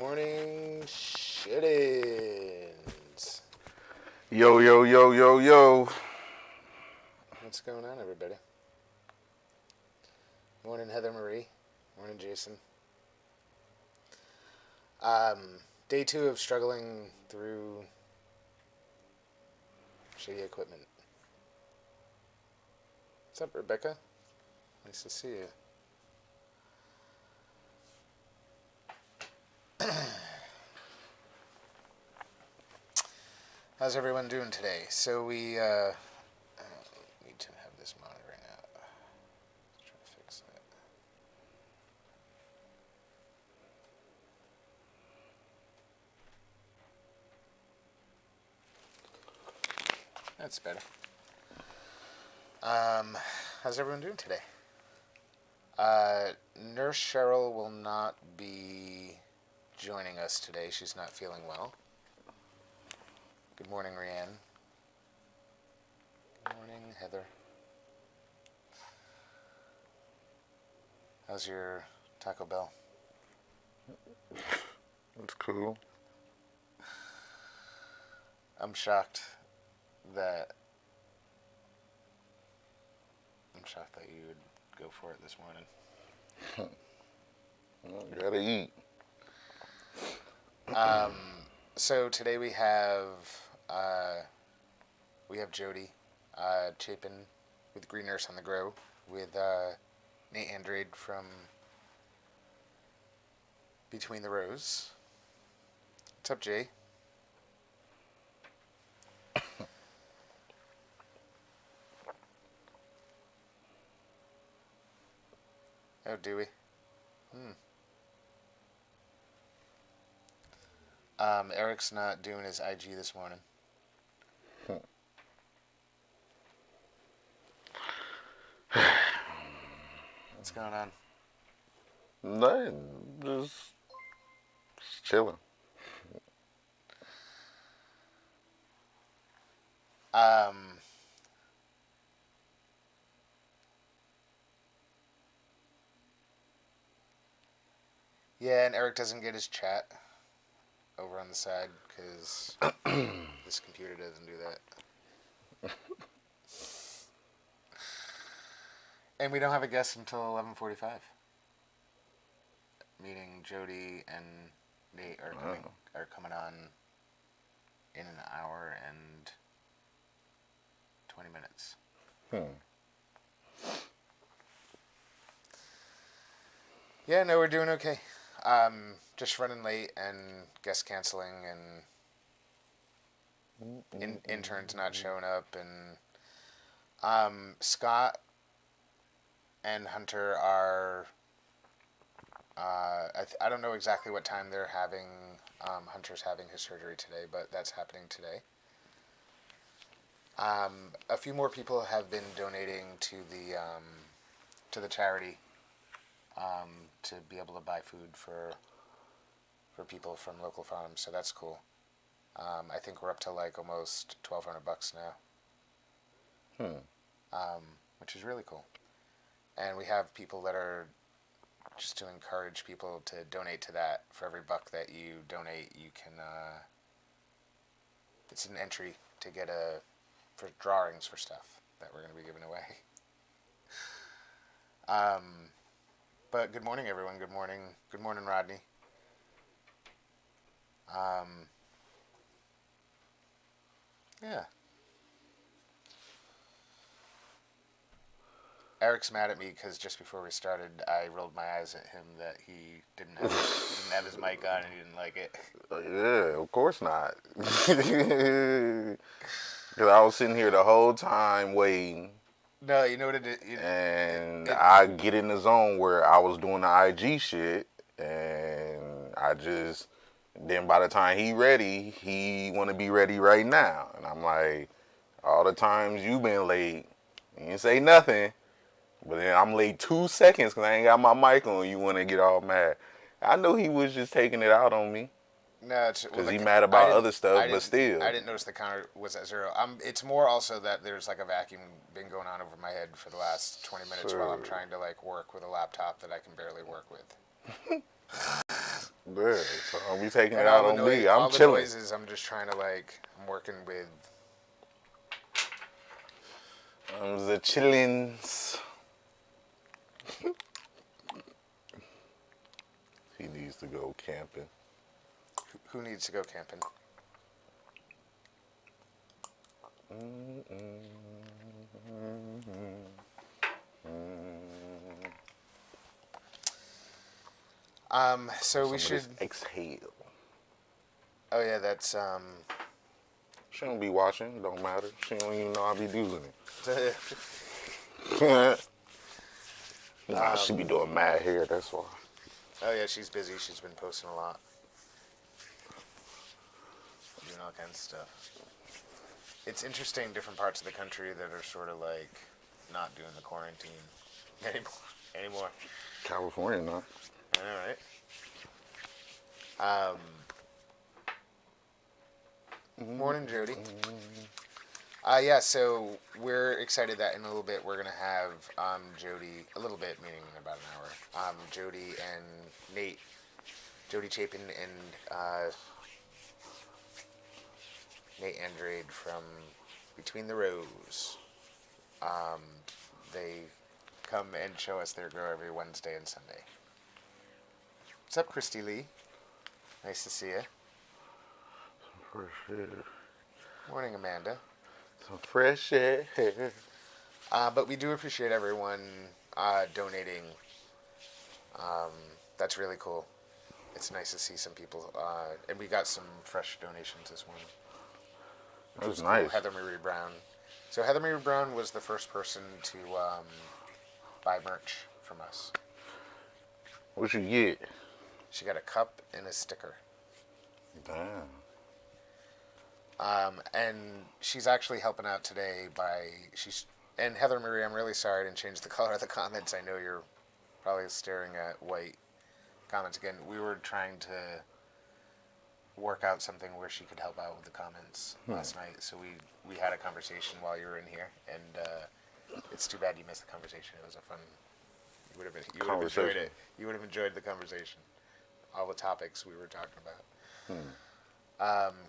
morning, shit-ins. Yo, yo, yo, yo, yo. What's going on, everybody? Morning, Heather Marie. Morning, Jason. Day 2 of struggling through shitty equipment. What's up, Rebecca? Nice to see you. How's everyone doing today? So we need to have this monitor right now. Let's try to fix that. That's better. How's everyone doing today? Nurse Cheryl will not be joining us today. She's not feeling well. Good morning, Rianne. Good morning, Heather. How's your Taco Bell? That's cool. I'm shocked that you would go for it this morning. Well, gotta eat. So today we have Jodi, Chapin with Green Nurse on the Grow, with Nate Andrade from Between the Rows. What's up, Jay? Oh, Dewey. Eric's not doing his IG this morning. What's going on? Nothing. Just chilling. Yeah, and Eric doesn't get his chat over on the side because this computer doesn't do that. And we don't have a guest until 11:45. Meaning Jodi and Nate are coming on in an hour and 20 minutes. Yeah, no, we're doing okay. Just running late and guest canceling and interns not showing up, and Scott and Hunter are I don't know exactly what time they're having Hunter's having his surgery today, but that's happening today. A few more people have been donating to the charity to be able to buy food for people from local farms, so that's cool. I think we're up to like almost $1,200 now, which is really cool. And we have people that are just to encourage people to donate to that. For every $1 that you donate, you can it's an entry to get for drawings for stuff that we're going to be giving away. But good morning, everyone. Good morning, Rodney. Yeah. Eric's mad at me because just before we started, I rolled my eyes at him that he didn't have his mic on and he didn't like it. Yeah, of course not. Because I was sitting here the whole time waiting. No, you know what it is? I get in the zone where I was doing the IG shit, and then by the time he ready, he want to be ready right now. And I'm like, all the times you been late, you didn't say nothing. But then I'm late 2 seconds because I ain't got my mic on. You want to get all mad. I know he was just taking it out on me. No, because he mad about other stuff, but still. I didn't notice the counter was at 0. It's more also that there's like a vacuum been going on over my head for the last 20 minutes while I'm trying to like work with a laptop that I can barely work with. Yeah, so I'll be taking And it out on me. I'm all the chilling. noises, I'm just trying to I'm working with. I'm the chillins. He needs to go camping. Who needs to go camping? So we should. Exhale. Oh yeah, that's She don't be watching. Don't matter. She don't even know I be using oh it. Nah, she be doing mad hair. That's why. yeah, she's busy. She's been posting a lot, doing all kinds of stuff. It's interesting, different parts of the country that are sort of not doing the quarantine anymore. California, not. I know, right? Morning, Jodi. Yeah, so we're excited that in a little bit we're going to have Jodi, a little bit, meaning in about an hour, Jodi and Nate, Jodi Chapin and Nate Andrade from Between the Rows. They come and show us their grow every Wednesday and Sunday. What's up, Christy Lee? Nice to see you. Fresh hair. Morning, Amanda. Some fresh hair. But we do appreciate everyone donating. That's really cool. It's nice to see some people, and we got some fresh donations this morning. That was Cool. nice. Heather Marie Brown. So Heather Marie Brown was the first person to buy merch from us. What you get? She got a cup and a sticker. Damn. And she's actually helping out today and Heather Marie, I'm really sorry I didn't change the color of the comments. I know you're probably staring at white comments again. We were trying to work out something where she could help out with the comments last night. So we had a conversation while you were in here, and it's too bad you missed the conversation. It was a fun. You would have enjoyed it. You would have enjoyed the conversation. All the topics we were talking about.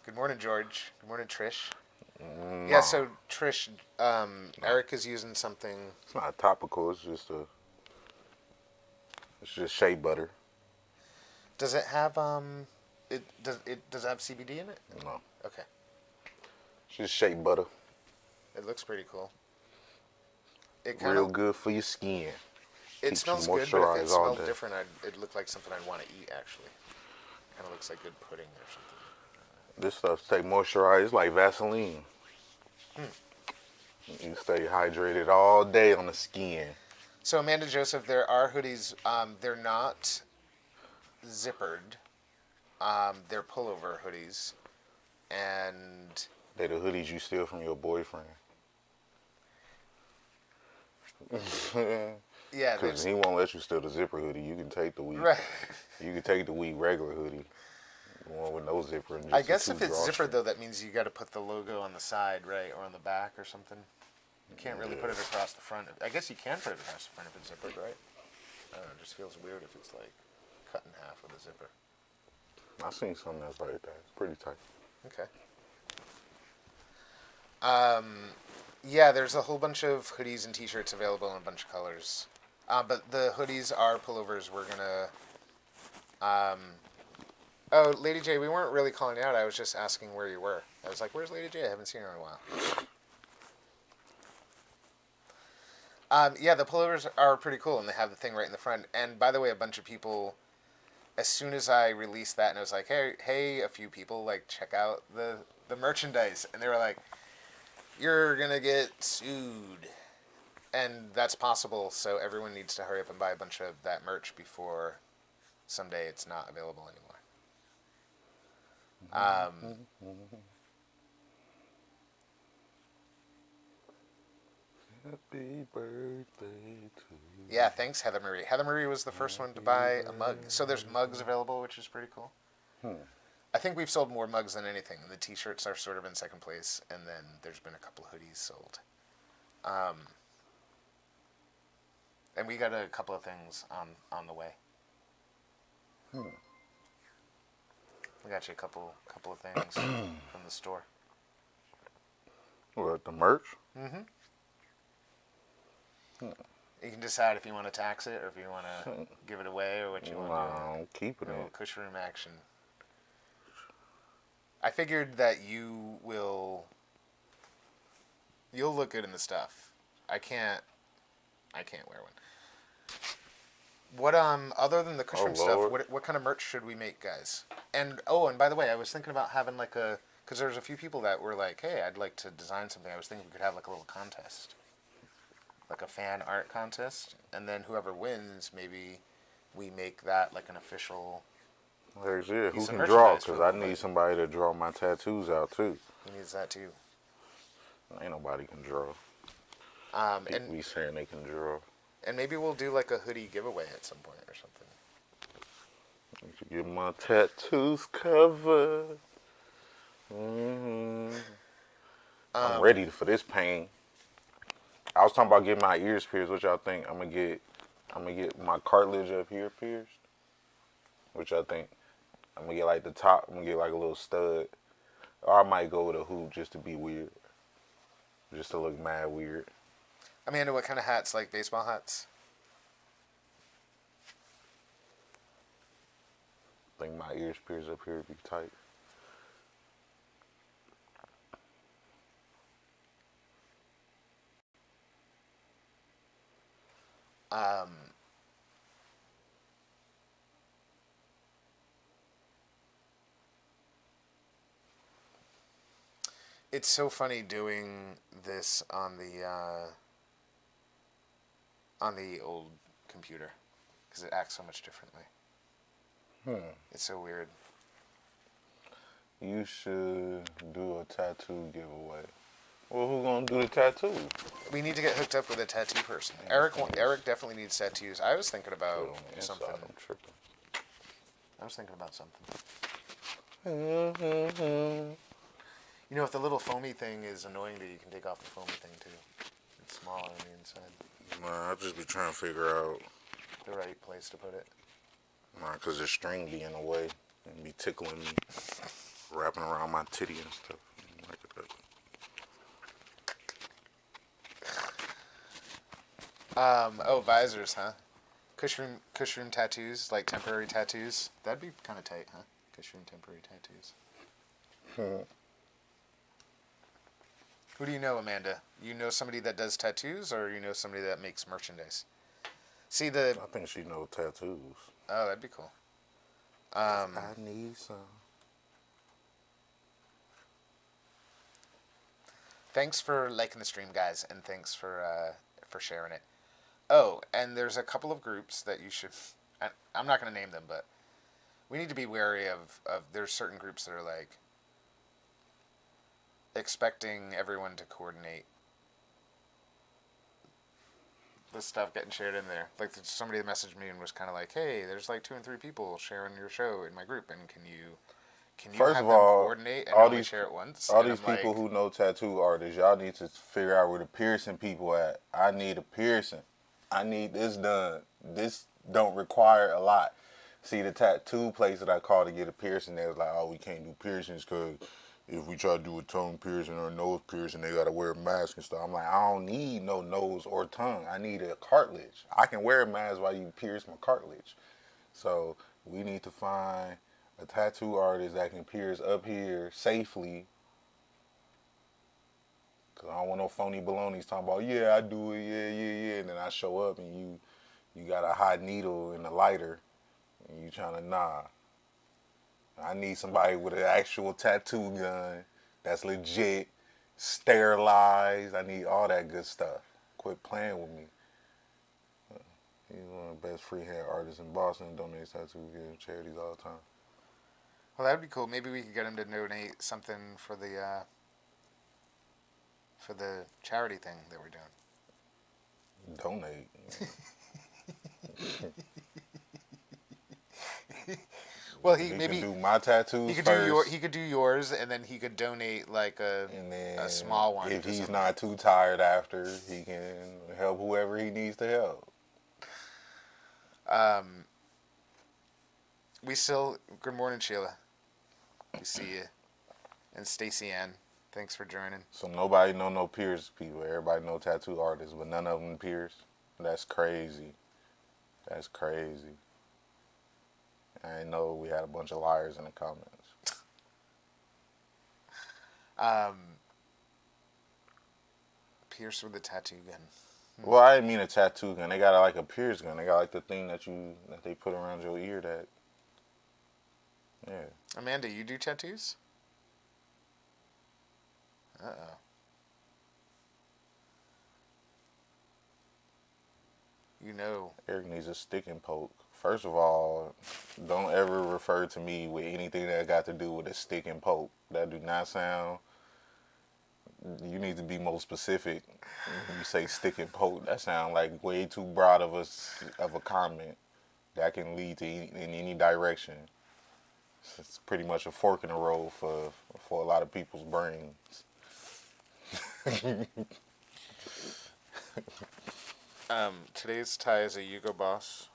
Good morning, George. Good morning, Trish. Yeah, so Trish, Eric is using something. It's not topical. It's just shea butter. Does it have does it have CBD in it? No. Okay. It's just shea butter. It looks pretty cool. It Real good for your skin. It Keeps smells you good, but if moisturized it all smelled day. different, it looked like something I'd want to eat, actually. Kind of looks like good pudding or something. This stuff stay moisturized. It's like Vaseline. You stay hydrated all day on the skin. So Amanda Joseph, there are hoodies. They're not zippered. They're pullover hoodies, and They the hoodies you steal from your boyfriend. yeah, Because he won't let you steal the zipper hoodie. You can take the weed. right. You can take the weed regular hoodie. The one with no zipper. And just I guess if two it's zippered drawstrings. though, that means you got to put the logo on the side, right, or on the back or something. You can't really put it across the front. I guess you can put it across the front if it's zippered, right? I don't know. It just feels weird if it's cut in half with a zipper. I seen something that's like that. It's pretty tight. Okay. Yeah, there's a whole bunch of hoodies and T-shirts available in a bunch of colors. But the hoodies are pullovers. We're gonna. Oh, Lady J, we weren't really calling you out. I was just asking where you were. I was like, "Where's Lady J? I haven't seen her in a while." Yeah, the pullovers are pretty cool, and they have the thing right in the front. And by the way, a bunch of people, as soon as I released that, and I was like, hey, a few people check out the merchandise, and they were like, "You're gonna get sued," and that's possible. So everyone needs to hurry up and buy a bunch of that merch before someday it's not available anymore. Happy birthday to you. Yeah, thanks, Heather Marie. Heather Marie was the first one to buy a mug. So there's mugs available, which is pretty cool. I think we've sold more mugs than anything. The T-shirts are sort of in second place, and then there's been a couple of hoodies sold. And we got a couple of things on the way. I got you a couple of things from the store. What, the merch? Mm-hmm. You can decide if you want to tax it or if you want to give it away or what you want to do. I'm keeping it. Cush room action. I figured that you'll look good in the stuff. I can't wear one. What other than the Cush room stuff, what kind of merch should we make, guys? And by the way, I was thinking about having because there's a few people that were like, hey, I'd like to design something. I was thinking we could have like a little contest. Like a fan art contest, and then whoever wins, maybe we make that like an official. Heck yeah, who can draw? Because I need somebody to draw my tattoos out too. He needs that too. Ain't nobody can draw. And we saying they can draw. And maybe we'll do like a hoodie giveaway at some point or something. I should get my tattoos covered. Mm-hmm. I'm ready for this pain. I was talking about getting my ears pierced. What y'all think? I'm gonna get my cartilage up here pierced. What y'all think? I'm gonna get like the top. I'm gonna get like a little stud, or I might go with a hoop just to be weird, just to look mad weird. Amanda, what kind of hats? Like baseball hats? I think my ears pierced up here would be tight. It's so funny doing this on the old computer because it acts so much differently. It's so weird. You should do a tattoo giveaway. Well, who's gonna do the tattoo? We need to get hooked up with a tattoo person. Eric definitely needs tattoos. I was thinking about something. I'm tripping. I was thinking about something. Mm-hmm. You know, if the little foamy thing is annoying to you, you can take off the foamy thing too. It's smaller on the inside. Man, I'll just be trying to figure out the right place to put it. Nah, because the string be in the way and be tickling me, wrapping around my titty and stuff. Visors, huh? Cush room tattoos, like temporary tattoos. That'd be kind of tight, huh? Cush room temporary tattoos. Who do you know, Amanda? You know somebody that does tattoos, or you know somebody that makes merchandise? I think she knows tattoos. Oh, that'd be cool. I need some. Thanks for liking the stream, guys, and thanks for sharing it. Oh, and there's a couple of groups that you should. I'm not going to name them, but we need to be wary of. There's certain groups that are like expecting everyone to coordinate the stuff getting shared in there. Like somebody messaged me and was kind of like, "Hey, there's like 2 and 3 people sharing your show in my group, and can you First have of all, them coordinate and all only these share it once?" All these people who know tattoo artists, y'all need to figure out where the piercing people at. I need a piercing. I need this done. This don't require a lot. See, the tattoo place that I called to get a piercing, they was like, "Oh, we can't do piercings because if we try to do a tongue piercing or a nose piercing, they got to wear a mask and stuff." I'm like, I don't need no nose or tongue. I need a cartilage. I can wear a mask while you pierce my cartilage. So we need to find a tattoo artist that can pierce up here safely. Because I don't want no phony baloney's talking about, "Yeah, I do it, yeah. And then I show up and you got a hot needle and a lighter and you trying to nah. I need somebody with an actual tattoo gun that's legit, sterilized. I need all that good stuff. Quit playing with me." He's one of the best freehand artists in Boston and donates tattoos to charities all the time. Well, that'd be cool. Maybe we could get him to donate something for the charity thing that we're doing. Donate. Well, he could do my tattoos. He could do yours, and then he could donate like a small one. If he's not too tired after, he can help whoever he needs to help. Good morning, Sheila. We see you. And Stacey Ann, thanks for joining. So nobody know no Pierce people. Everybody know tattoo artists, but none of them Pierce. That's crazy. That's crazy. I didn't know we had a bunch of liars in the comments. Pierce with a tattoo gun. Well, I didn't mean a tattoo gun. They got like a Pierce gun. They got like the thing that they put around your ear. That, yeah. Amanda, you do tattoos? Uh-oh. You know. Eric needs a stick and poke. First of all, don't ever refer to me with anything that got to do with a stick and poke. That do not sound. You need to be more specific. When you say stick and poke, that sounds like way too broad of a comment that can lead to in any direction. It's pretty much a fork in the road for a lot of people's brains. Today's tie is a Hugo Boss.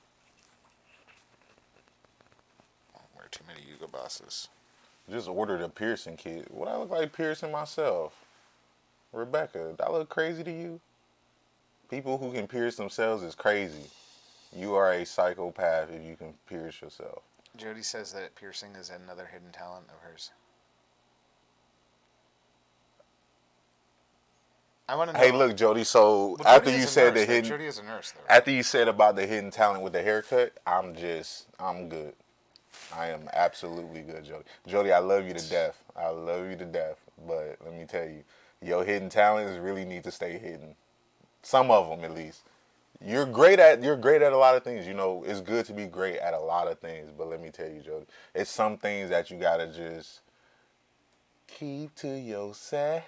I don't wear too many Hugo Bosses. Just ordered a piercing kit. Would I look like piercing myself? Rebecca, do I look crazy to you? People who can pierce themselves is crazy. You are a psychopath if you can pierce yourself. Jodi says that piercing is another hidden talent of hers. I want to know. Hey, look, Jodi. So Well, after Jodi you is a said nurse, the hidden, Jodi is a nurse, though. after you said about the hidden talent with the haircut, I'm good. I am absolutely good, Jodi. Jodi, I love you to death. I love you to death. But let me tell you, your hidden talents really need to stay hidden. Some of them, at least. You're great at a lot of things. You know, it's good to be great at a lot of things. But let me tell you, Jodi, it's some things that you gotta just keep to yourself.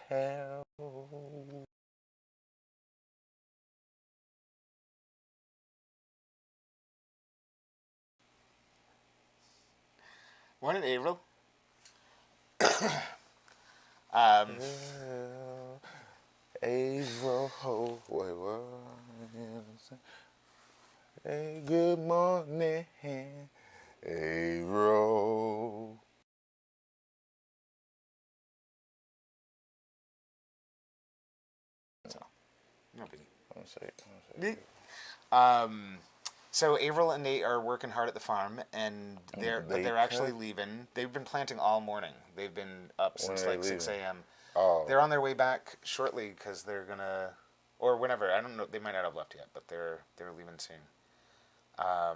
Morning, April. April, wait, what? Hey, good morning, April. No biggie. I'm say. So Avril and Nate are working hard at the farm, and they're actually cut? leaving. They've been planting all morning. They've been up When since are they like 6 leaving? a.m. Oh, They're on their way back shortly because they're gonna, or whenever. I don't know. They might not have left yet, but they're leaving soon. Yeah,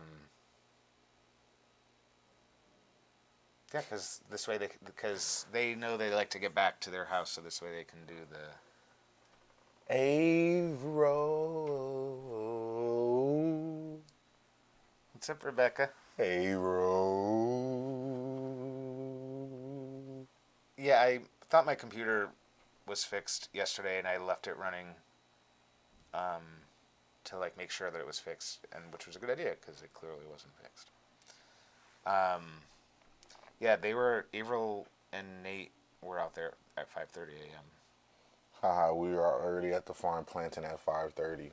because they know they like to get back to their house, so this way they can do the. April. What's up, Rebecca? April. Yeah, I thought my computer was fixed yesterday, and I left it running to like make sure that it was fixed, and which was a good idea because it clearly wasn't fixed. Yeah, Avril and Nate were out there at 5:30 a.m. Haha, we were already at the farm planting at 5:30.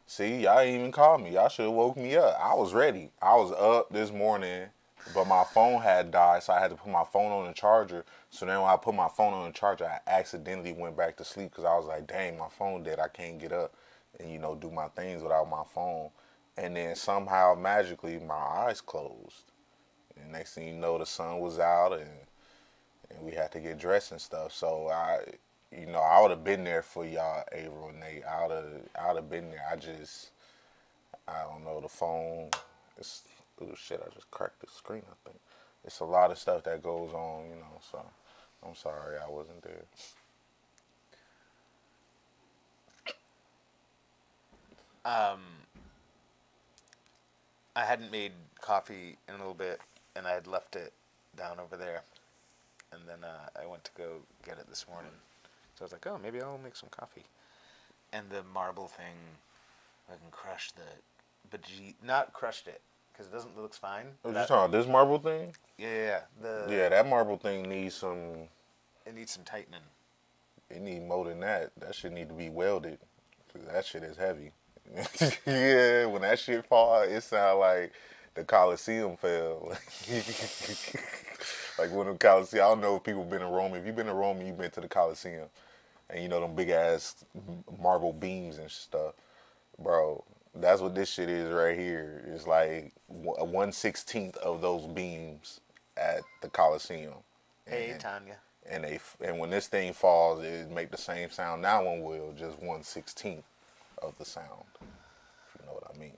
See, y'all ain't even called me. Y'all should have woke me up. I was ready. I was up this morning, but my phone had died, so I had to put my phone on the charger. So then when I put my phone on the charger, I accidentally went back to sleep because I was like, dang, my phone dead. I can't get up and, do my things without my phone. And then somehow, magically, my eyes closed. And next thing you know, the sun was out and we had to get dressed and stuff. So I would have been there for y'all, April and Nate. I would have been there. I don't know, the phone. Oh shit! I just cracked the screen. I think it's a lot of stuff that goes on, So I'm sorry I wasn't there. I hadn't made coffee in a little bit, and I had left it down over there, and then I went to go get it this morning. So I was like, oh, maybe I'll make some coffee. And the marble thing, I can crush the not crushed it because it looks fine. Oh, you talking about this marble thing? Yeah. Yeah, that marble thing needs some. It needs some tightening. It need more than that. That shit need to be welded. 'Cause that shit is heavy. Yeah, when that shit fall, it sound like the Coliseum fell. Like when the Coliseum, I don't know if people been to Rome. If you've been to Rome and you've been to the Coliseum, and you know them big ass marble beams and stuff, bro. That's what this shit is right here. It's like a 1/16 of those beams at the Coliseum. Hey, And, Tanya. and when this thing falls, it make the same sound that one will, just 1/16 of the sound. If you know what I mean.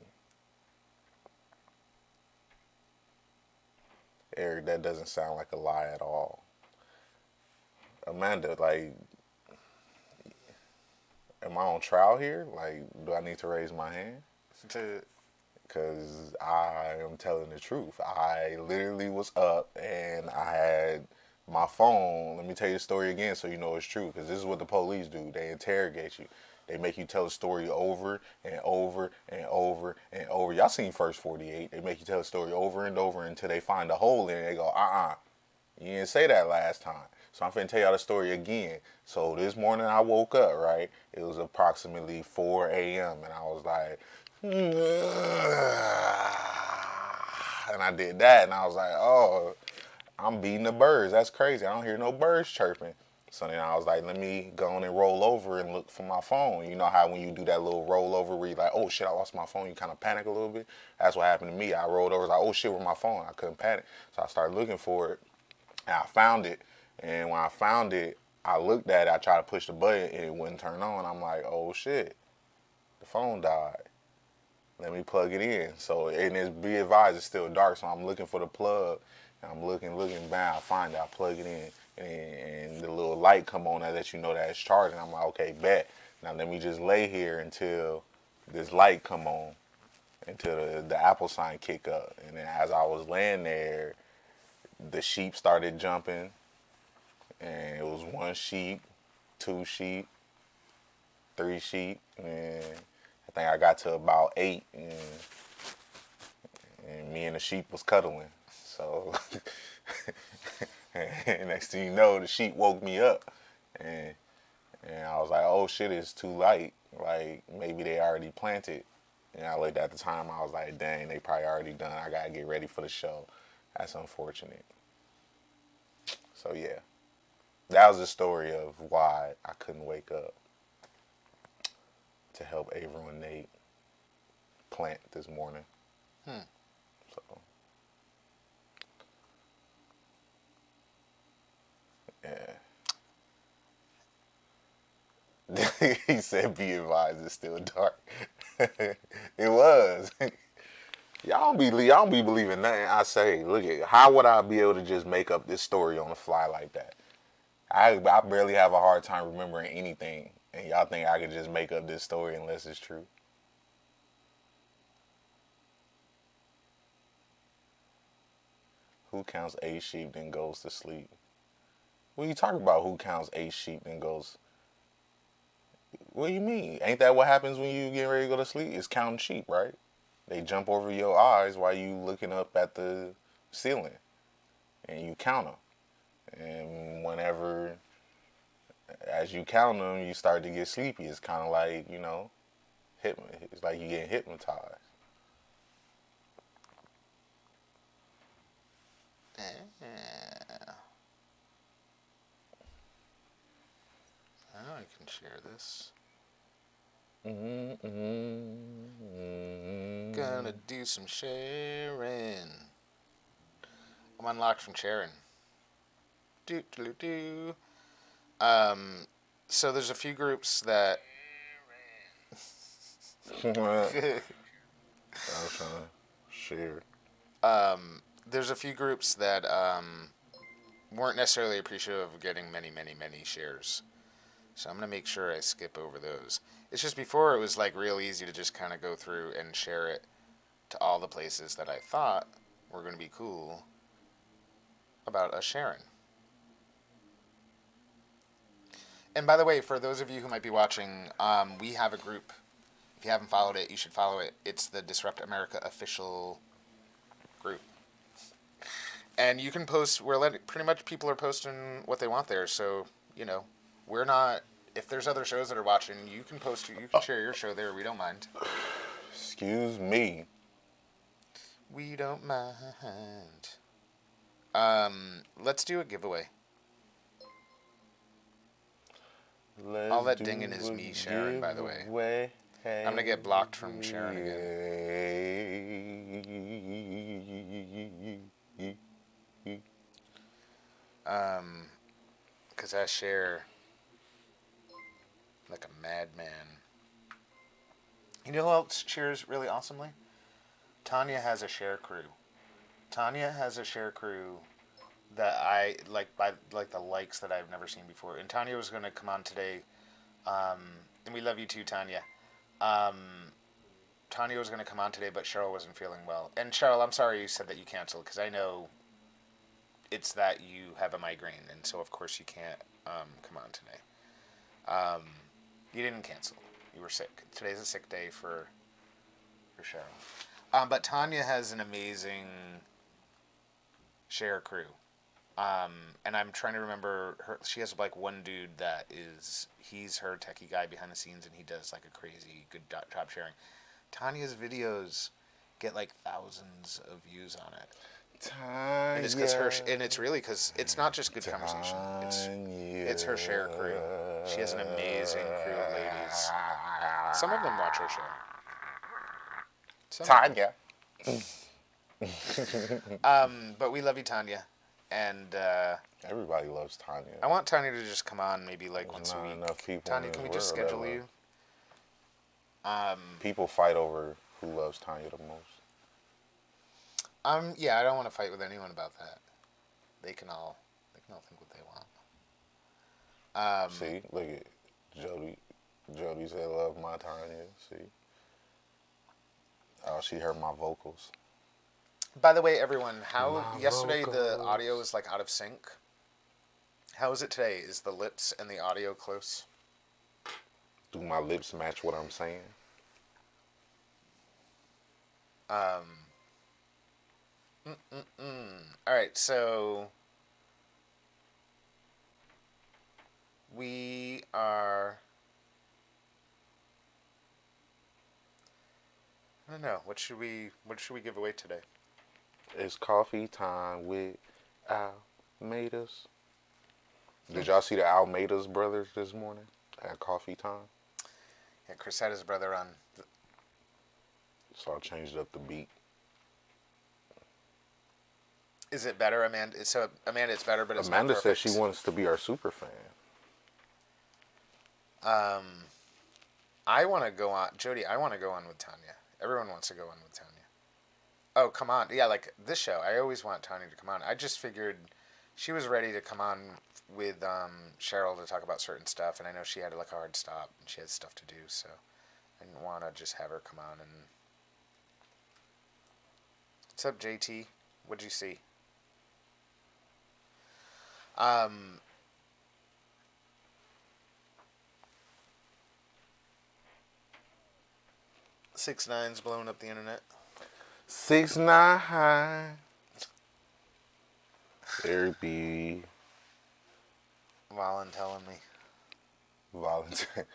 Eric, that doesn't sound like a lie at all. Amanda, like, am I on trial here? Like, do I need to raise my hand? Because I am telling the truth. I literally was up and I had my phone. Let me tell you the story again so you know it's true. Because this is what the police do. They interrogate you. They make you tell the story over and over and over and over. Y'all seen First 48. They make you tell the story over and over until they find a hole in it. They go, you didn't say that last time. So I'm finna tell y'all the story again. So this morning I woke up, right? It was approximately 4 a.m. and I was like, and I did that and I was like, oh, I'm beating the birds. That's crazy. I don't hear no birds chirping. So then I was like, let me go on and roll over and look for my phone. You know how when you do that little roll over where you're like, oh shit, I lost my phone. You kind of panic a little bit. That's what happened to me. I rolled over, I was like, oh shit, where's my phone? I couldn't panic. So I started looking for it and I found it. And when I found it, I looked at it, I tried to push the button and it wouldn't turn on. I'm like, oh shit, the phone died. Let me plug it in. So, and it's, be advised, it's still dark, so I'm looking for the plug. And I'm looking, bam, I find it, I plug it in. And the little light come on that lets you know that it's charging. I'm like, okay, bet. Now let me just lay here until this light come on, until the Apple sign kick up. And then as I was laying there, the sheep started jumping. And it was 1 sheep, 2 sheep, 3 sheep, and I think I got to about 8, and me and the sheep was cuddling. So and next thing you know, the sheep woke me up, and I was like, oh shit, it's too light. Like maybe they already planted. And I looked at the time, I was like, dang, they probably already done. I gotta get ready for the show. That's unfortunate. So yeah. That was the story of why I couldn't wake up to help Averill and Nate plant this morning. So, yeah. He said, be advised, it's still dark. It was. Y'all don't be believing nothing I say. Look at, how would I be able to just make up this story on the fly like that? I barely have a hard time remembering anything, and y'all think I could just make up this story unless it's true? Who counts 8 sheep then goes to sleep? What are you talking about? Who counts 8 sheep then goes? What do you mean? Ain't that what happens when you get ready to go to sleep? It's counting sheep, right? They jump over your eyes while you looking up at the ceiling, and you count them. And whenever, as you count them, you start to get sleepy. It's kind of like, you know, it's like you getting hypnotized. Now I can share this. Gonna do some sharing. I'm unlocked from sharing. So there's a few groups that I was trying to share. there's a few groups that weren't necessarily appreciative of getting many shares. So I'm gonna make sure I skip over those. It's just before it was like real easy to just kind of go through and share it to all the places that I thought were gonna be cool about us sharing. And by the way, for those of you who might be watching, we have a group. If you haven't followed it, you should follow it. It's the Disrupt America official group. And you can post, pretty much people are posting what they want there. So, you know, we're not, if there's other shows that are watching, you can post, you can share your show there. We don't mind. Excuse me. We don't mind. Let's do a giveaway. All that dinging is me, Sharon, by the way. Hey, I'm gonna get blocked from Sharon again. Because I share like a madman. You know who else shares really awesomely? Tanya has a share crew. Tanya has a share crew that I like by like the likes that I've never seen before. And Tanya was going to come on today, and we love you too, Tanya. Tanya was going to come on today, but Cheryl wasn't feeling well. And Cheryl, I'm sorry you said that you canceled because I know it's that you have a migraine, and so of course you can't come on today. You didn't cancel. You were sick. Today's a sick day for Cheryl. But Tanya has an amazing share crew. And I'm trying to remember her. She has like one dude he's her techie guy behind the scenes, and he does like a crazy good job sharing. Tanya's videos get like thousands of views on it. Tanya. And it's because and it's really because it's not just good conversation. It's her share crew. She has an amazing crew of ladies. Some of them watch her show. Tanya. But we love you, Tanya. And everybody loves Tanya. I want Tanya to just come on maybe like once a week. Enough people Tanya, can we just schedule you? People fight over who loves Tanya the most. Yeah, I don't want to fight with anyone about that. They can all think what they want. See, look at Jodi. Jodi said, "Love my Tanya." See, oh, she heard my vocals. By the way, everyone, yesterday the audio was like out of sync. How is it today? Is the lips and the audio close? Do my lips match what I'm saying? All right, so we are. I don't know. What should we give away today? It's coffee time with Almeidas. Did y'all see the Almeidas brothers this morning at coffee time? Yeah, Chris had his brother on. So I changed up the beat. Is it better, Amanda? So Amanda, it's better, but it's Amanda not says perfect. she wants to be our super fan. I want to go on, Jodi. I want to go on with Tanya. Everyone wants to go on with Tanya. Oh, come on. Yeah, like this show. I always want Tanya to come on. I just figured she was ready to come on with Cheryl to talk about certain stuff, and I know she had like a hard stop and she had stuff to do, so I didn't want to just have her come on. And what's up, JT? What'd you see? 6ix9ine's blowing up the internet. 6ix9ine. There be Wallen telling me. volunteer.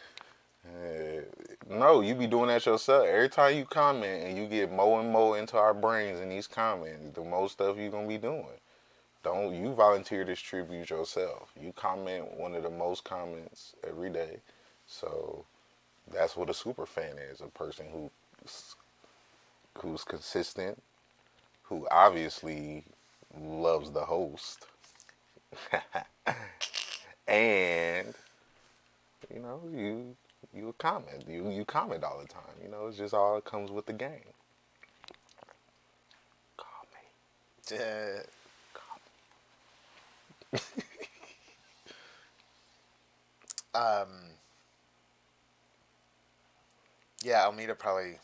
No, you be doing that yourself. Every time you comment and you get more and more into our brains in these comments, the more stuff you gonna be doing. Don't you volunteer this tribute yourself. You comment one of the most comments every day. So that's what a super fan is, a person who's consistent, who obviously loves the host. And you know, you comment. You comment all the time. You know, it's just all it comes with the game. Call me. Yeah, Almeida probably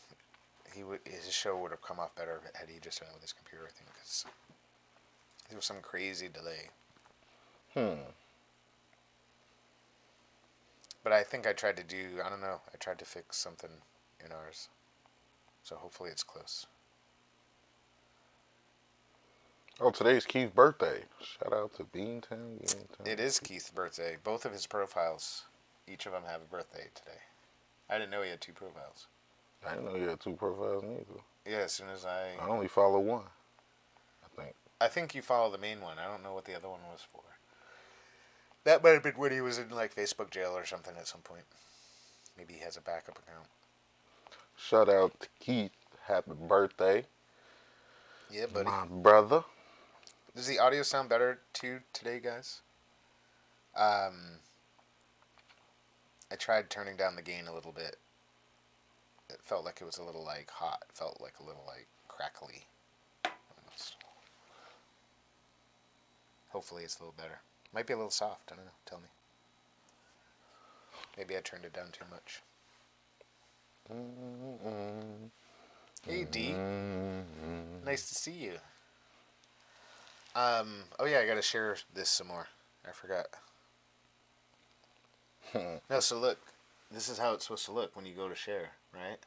his show would have come off better had he just done it with his computer, I think, because there was some crazy delay. But I think I tried to fix something in ours, so hopefully it's close. Oh, today's Keith's birthday. Shout out to Beantown. It is Keith's birthday. Both of his profiles, each of them have a birthday today. I didn't know he had 2 profiles. I didn't know you had 2 profiles neither. Yeah, as soon as I only follow one, I think. I think you follow the main one. I don't know what the other one was for. That might have been when he was in like Facebook jail or something at some point. Maybe he has a backup account. Shout out to Keith. Happy birthday. Yeah, buddy. My brother. Does the audio sound better too today, guys? I tried turning down the gain a little bit. It felt like it was a little like hot. It felt like a little like crackly. Almost. Hopefully it's a little better. Might be a little soft. I don't know. Tell me. Maybe I turned it down too much. Hey, D. Nice to see you. Oh yeah, I gotta share this some more. I forgot. No, so look. This is how it's supposed to look when you go to share, right?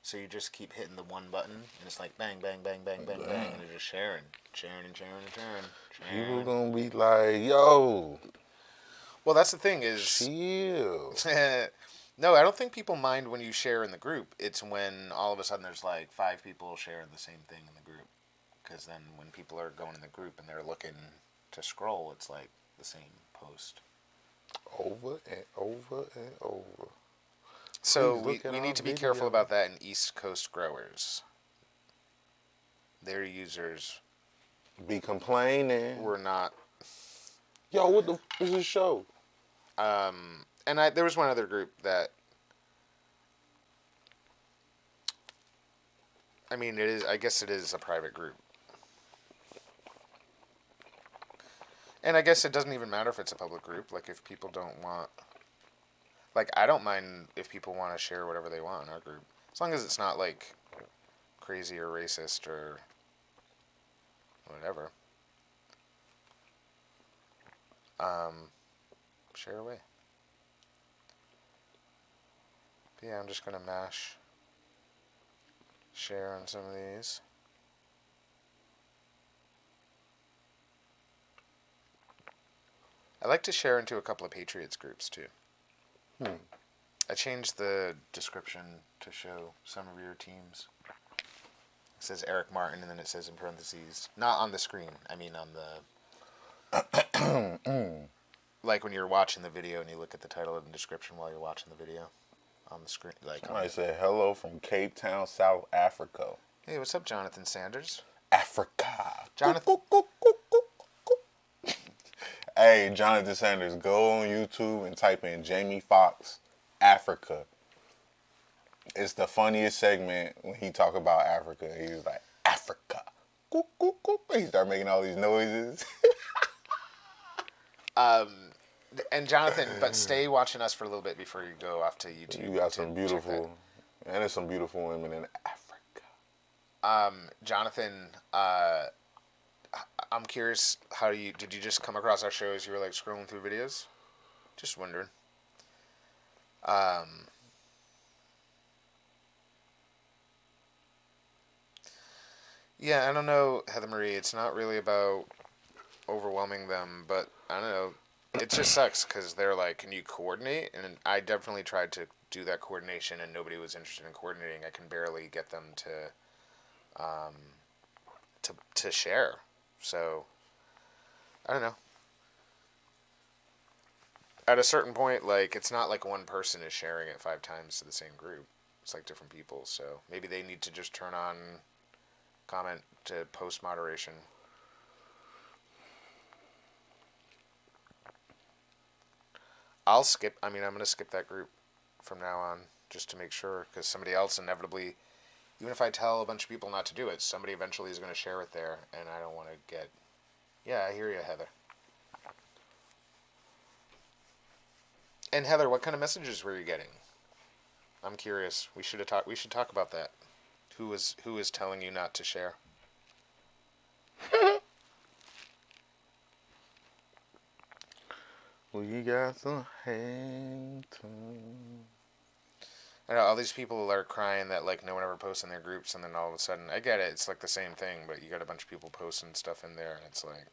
So you just keep hitting the one button, and it's like bang, bang, bang, bang, bang, bang, and you're just sharing. People gonna be like, yo. Well, that's the thing is... Chill. No, I don't think people mind when you share in the group. It's when all of a sudden there's like 5 people sharing the same thing in the group. Because then when people are going in the group and they're looking to scroll, it's like the same post. Over and over and over. So we need to be careful about that in East Coast growers. Their users be complaining. Were not. Yo, what the f is this show? And there was one other group that. I mean, it is. I guess it is a private group. And I guess it doesn't even matter if it's a public group. Like, if people don't want... Like, I don't mind if people want to share whatever they want in our group. As long as it's not, like, crazy or racist or whatever. Share away. But yeah, I'm just going to mash share on some of these. I like to share into a couple of Patriots groups, too. I changed the description to show some of your teams. It says Eric Martin, and then it says in parentheses, not on the screen, I mean on the... Like when you're watching the video and you look at the title and the description while you're watching the video on the screen. Like somebody said hello from Cape Town, South Africa. Hey, what's up, Jonathan Sanders? Africa. Jonathan... Hey, Jonathan Sanders, go on YouTube and type in Jamie Foxx, Africa. It's the funniest segment when he talk about Africa. He's like, Africa. He start making all these noises. And Jonathan, but stay watching us for a little bit before you go off to YouTube. You got some beautiful, and there's some beautiful women in Africa. Jonathan, I'm curious, did you just come across our shows? You were like scrolling through videos? Just wondering. Yeah, I don't know, Heather Marie. It's not really about overwhelming them, but I don't know. It just sucks because they're like, can you coordinate? And I definitely tried to do that coordination, and nobody was interested in coordinating. I can barely get them to share. So, I don't know. At a certain point, like, it's not like one person is sharing it 5 times to the same group. It's like different people. So, maybe they need to just turn on comment to post moderation. I'm going to skip that group from now on just to make sure, because somebody else inevitably, even if I tell a bunch of people not to do it, somebody eventually is going to share it there, and I don't want to get... Yeah, I hear you, Heather. And Heather, what kind of messages were you getting? I'm curious. We should talk about that. Who is telling you not to share? We got some hang time. I know all these people are crying that like no one ever posts in their groups, and then all of a sudden, I get it. It's like the same thing, but you got a bunch of people posting stuff in there, and it's like.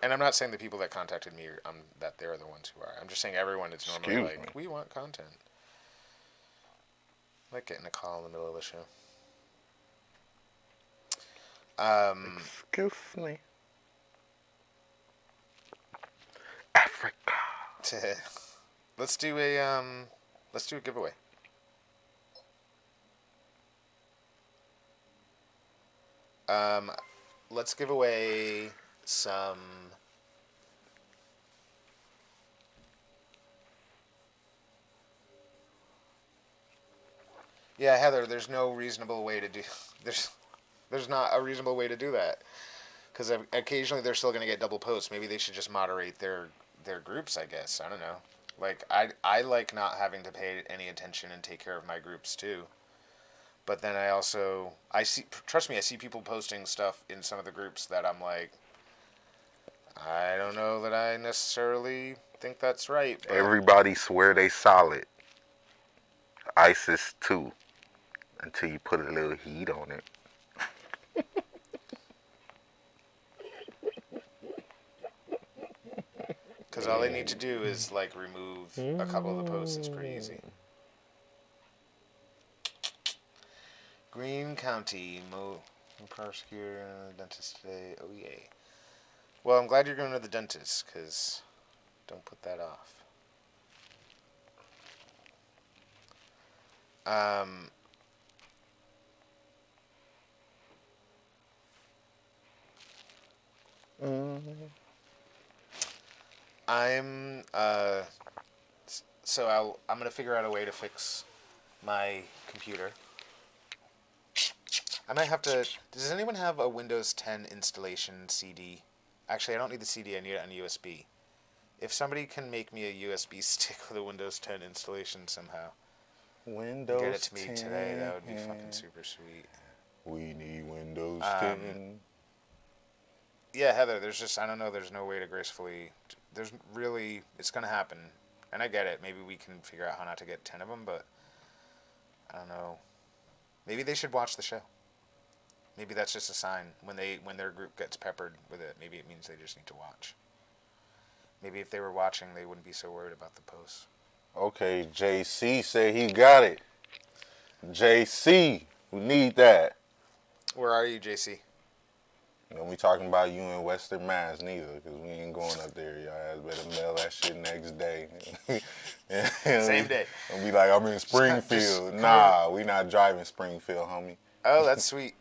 And I'm not saying the people that contacted me that they're the ones who are. I'm just saying everyone is normally like, we want content. Might get in a call in the middle of the show. Excuse me. Africa. Let's do a giveaway. Let's give away some. Yeah, Heather. There's no reasonable way to do. There's not a reasonable way to do that, because occasionally they're still going to get double posts. Maybe they should just moderate their groups. I guess I don't know. Like I like not having to pay any attention and take care of my groups too. But then I see, trust me, I see people posting stuff in some of the groups that I'm like, I don't know that I necessarily think that's right. But Everybody swear they solid. ISIS too. Until you put a little heat on it. because all they need to do is like remove a couple of the posts. It's pretty easy. Greene County, prosecutor, dentist today. Oh yay. Well, I'm glad you're going to the dentist, because don't put that off. I'm gonna figure out a way to fix my computer. I might have to. Does anyone have a Windows 10 installation CD? Actually, I don't need the CD. I need it on USB. If somebody can make me a USB stick with a Windows 10 installation somehow, Windows get it to me 10. today, that would be fucking super sweet. We need Windows 10. Yeah, Heather, I don't know, there's no way to gracefully, it's going to happen. And I get it. Maybe we can figure out how not to get 10 of them, but I don't know. Maybe they should watch the show. Maybe that's just a sign. When their group gets peppered with it, maybe it means they just need to watch. Maybe if they were watching, they wouldn't be so worried about the posts. Okay, JC said he got it. JC, we need that. Where are you, JC? Don't be talking about you in Western Mass neither, because we ain't going up there. Y'all ass better mail that shit next day. Same day. Don't be like, I'm in Springfield. Nah, we not driving Springfield, homie. Oh, that's sweet.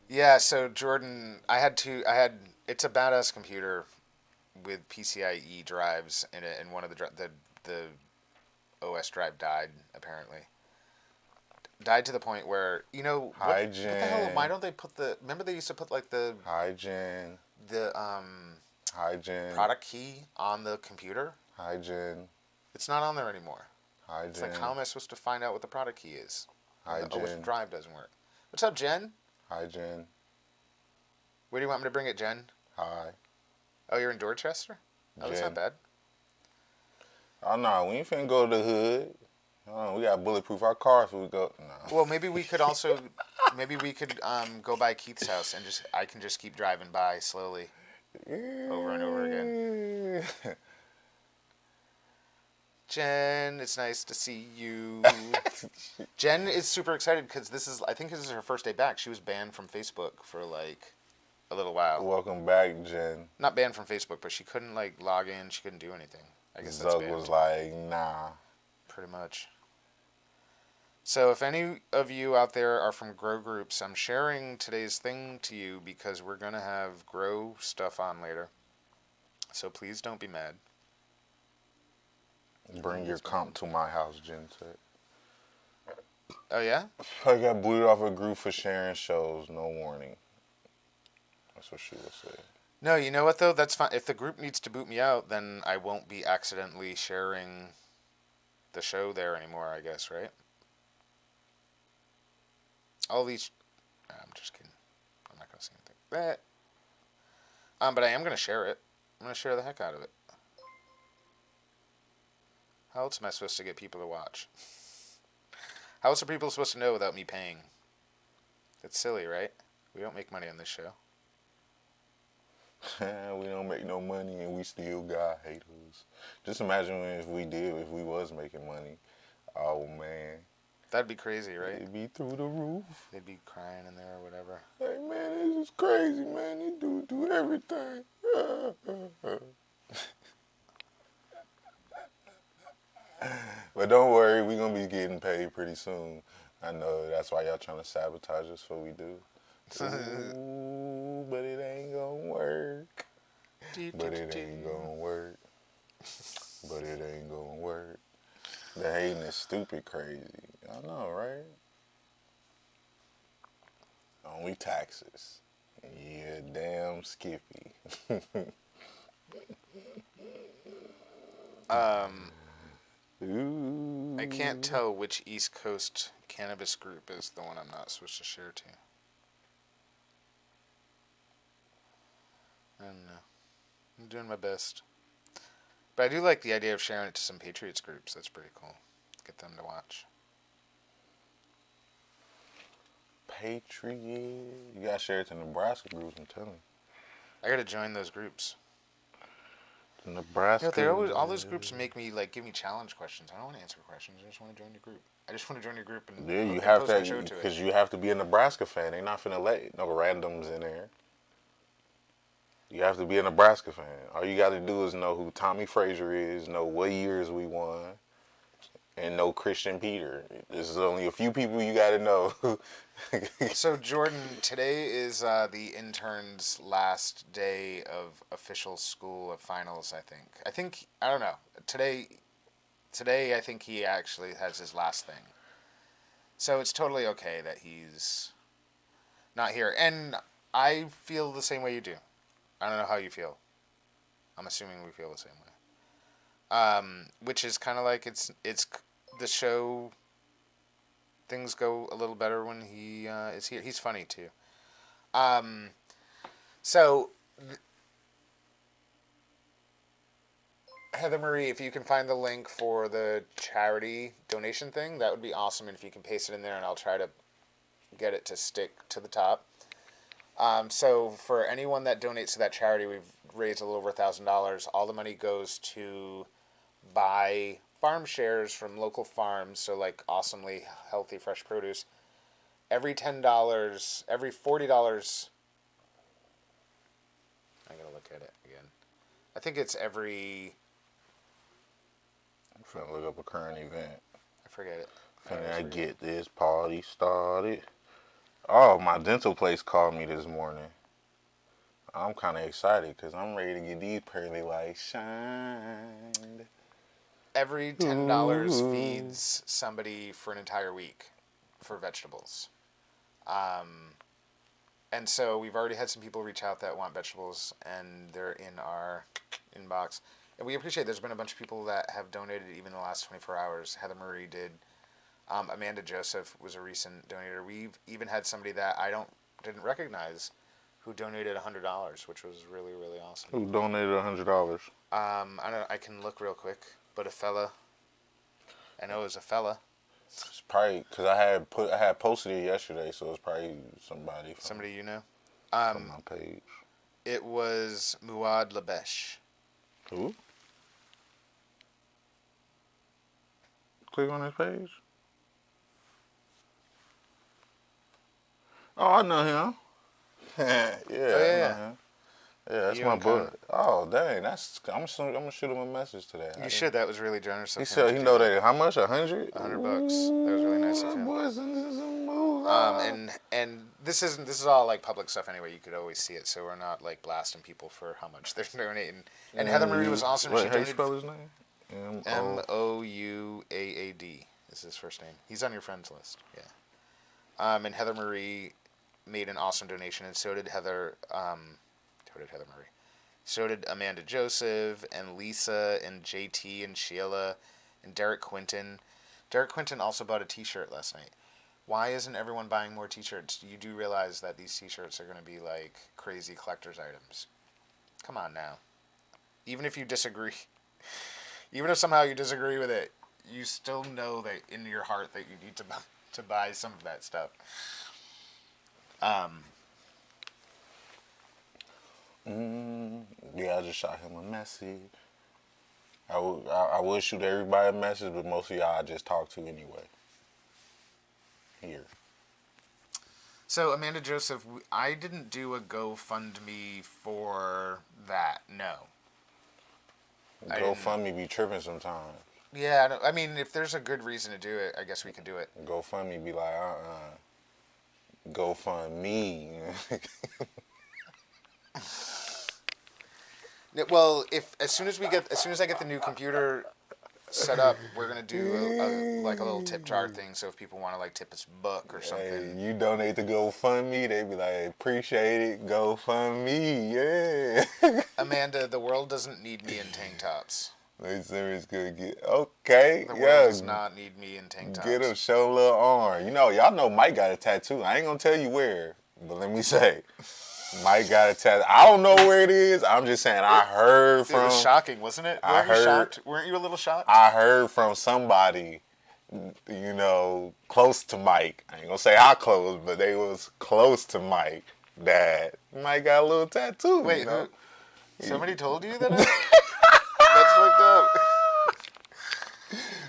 Yeah, so Jordan, it's a badass computer with PCIe drives in it, and one of the OS drive died, apparently. Died to the point where, what the hell, why don't they remember they used to put like the product key on the computer? It's not on there anymore. It's like, how am I supposed to find out what the product key is? The OS drive doesn't work. What's up, Jen? Hi, Jen. Where do you want me to bring it, Jen? Hi. Oh, you're in Dorchester? Oh, that's not bad. Oh, no, we ain't finna go to the hood. Oh, we got bulletproof our cars when we go. No. Well, maybe we could go by Keith's house and I can just keep driving by slowly over and over again. Jen, it's nice to see you. Jen is super excited because I think this is her first day back. She was banned from Facebook for like a little while. Welcome back, Jen. Not banned from Facebook, but she couldn't like log in. She couldn't do anything. I guess Zug was like, nah. Pretty much. So if any of you out there are from Grow Groups, I'm sharing today's thing to you because we're going to have Grow stuff on later. So please don't be mad. Bring your comp to my house, Jen said. Oh, yeah? I got booted off a group for sharing shows, no warning. That's what she would say. No, you know what, though? That's fine. If the group needs to boot me out, then I won't be accidentally sharing the show there anymore, I guess, right? All these... I'm just kidding. I'm not going to say anything. But I am going to share it. I'm going to share the heck out of it. How else am I supposed to get people to watch? How else are people supposed to know without me paying? It's silly, right? We don't make money on this show. We don't make no money and we still got haters. Just imagine if we was making money. Oh, man. That'd be crazy, right? It'd be through the roof. They'd be crying in there or whatever. Like, man, this is crazy, man. You do everything. But don't worry, we're going to be getting paid pretty soon. I know that's why y'all trying to sabotage us what we do. Ooh, but it ain't going to work. But it ain't going to work. But it ain't going to work. The hating is stupid crazy. I know, right? Only taxes. Yeah, damn Skippy. Ooh. I can't tell which East Coast cannabis group is the one I'm not supposed to share to. I don't know. I'm doing my best. But I do like the idea of sharing it to some Patriots groups. That's pretty cool. Get them to watch. Patriot. You gotta share it to Nebraska groups, I'm telling you. I gotta join those groups. Nebraska. They're always, all those groups make me give me challenge questions. I don't want to answer questions. I just want to join your group. I just want to join your group and yeah, you and have post my to show to it. because you have to be a Nebraska fan. They're not finna let no randoms in there. You have to be a Nebraska fan. All you got to do is know who Tommy Frazier is, know what years we won, and know Christian Peter. There's only a few people you got to know. So, Jordan, today is the intern's last day of official school of finals, I think. I don't know. Today, I think he actually has his last thing. So it's totally okay that he's not here. And I feel the same way you do. I don't know how you feel. I'm assuming we feel the same way. Which is kind of like it's the show. Things go a little better when he is here. He's funny too. Heather Marie, if you can find the link for the charity donation thing, that would be awesome. And if you can paste it in there, and I'll try to get it to stick to the top. So for anyone that donates to that charity, we've raised a little over $1,000. All the money goes to buy farm shares from local farms, so like awesomely healthy fresh produce. Every $10, every $40. I gotta look at it again. I think it's every. I'm trying to look up a current event. I forget it. Can I get this party started? Oh, my dental place called me this morning. I'm kind of excited because I'm ready to get these pearly lights shined. Every $10 feeds somebody for an entire week for vegetables. And so we've already had some people reach out that want vegetables, and they're in our inbox. And we appreciate there's been a bunch of people that have donated even in the last 24 hours. Heather Marie did. Amanda Joseph was a recent donator. We've even had somebody that didn't recognize who donated $100, which was really, really awesome. Who donated $100? I don't know, I can look real quick, but a fella. I know it was a fella. It's probably because I had posted it yesterday, so it's probably somebody You know. From my page. It was Muad Labesh. Who? Click on his page. Oh, I know him. Yeah, I know him. Yeah, that's my boy. Oh, dang, I'm gonna shoot him a message today. You should. That was really generous of him. He said he know that. How much? $100? $100. That was really nice of him. And this is all like public stuff anyway. You could always see it, so we're not like blasting people for how much they're donating. And Heather Marie was awesome. Wait, how do you spell his name? Mouaad is his first name. He's on your friends list. Yeah. And Heather Marie made an awesome donation, and so did Heather. Heather Marie. So did Amanda Joseph and Lisa and JT and Sheila and Derek Quinton. Derek Quinton also bought a T-shirt last night. Why isn't everyone buying more T-shirts? You do realize that these T-shirts are going to be like crazy collector's items. Come on now. Even if you disagree, even if somehow you disagree with it, you still know that in your heart that you need to buy some of that stuff. Yeah, I just shot him a message. I would shoot everybody a message, but most of y'all I just talk to anyway. here. So, Amanda Joseph, I didn't do a GoFundMe for that, no. GoFundMe be tripping sometimes. Yeah, I mean, if there's a good reason to do it, I guess we can do it. GoFundMe be like, GoFundMe. Well, as soon as I get the new computer set up, we're gonna do a little tip jar thing. So if people want to like tip us a book or something, Hey, you donate to GoFundMe, they be like, appreciate it, GoFundMe, yeah. Amanda, the world doesn't need me in tank tops. They serious good get okay, The yeah. world does not need me in tank tops. Get him, show a little arm. You know, y'all know Mike got a tattoo. I ain't gonna tell you where, but let me say, Mike got a tattoo. I don't know where it is. I'm just saying I heard from. It was shocking, wasn't it? Weren't you a little shocked? I heard from somebody, you know, close to Mike. I ain't gonna say how close, but they was close to Mike. That Mike got a little tattoo. Wait, you know? Somebody told you that? That's fucked up.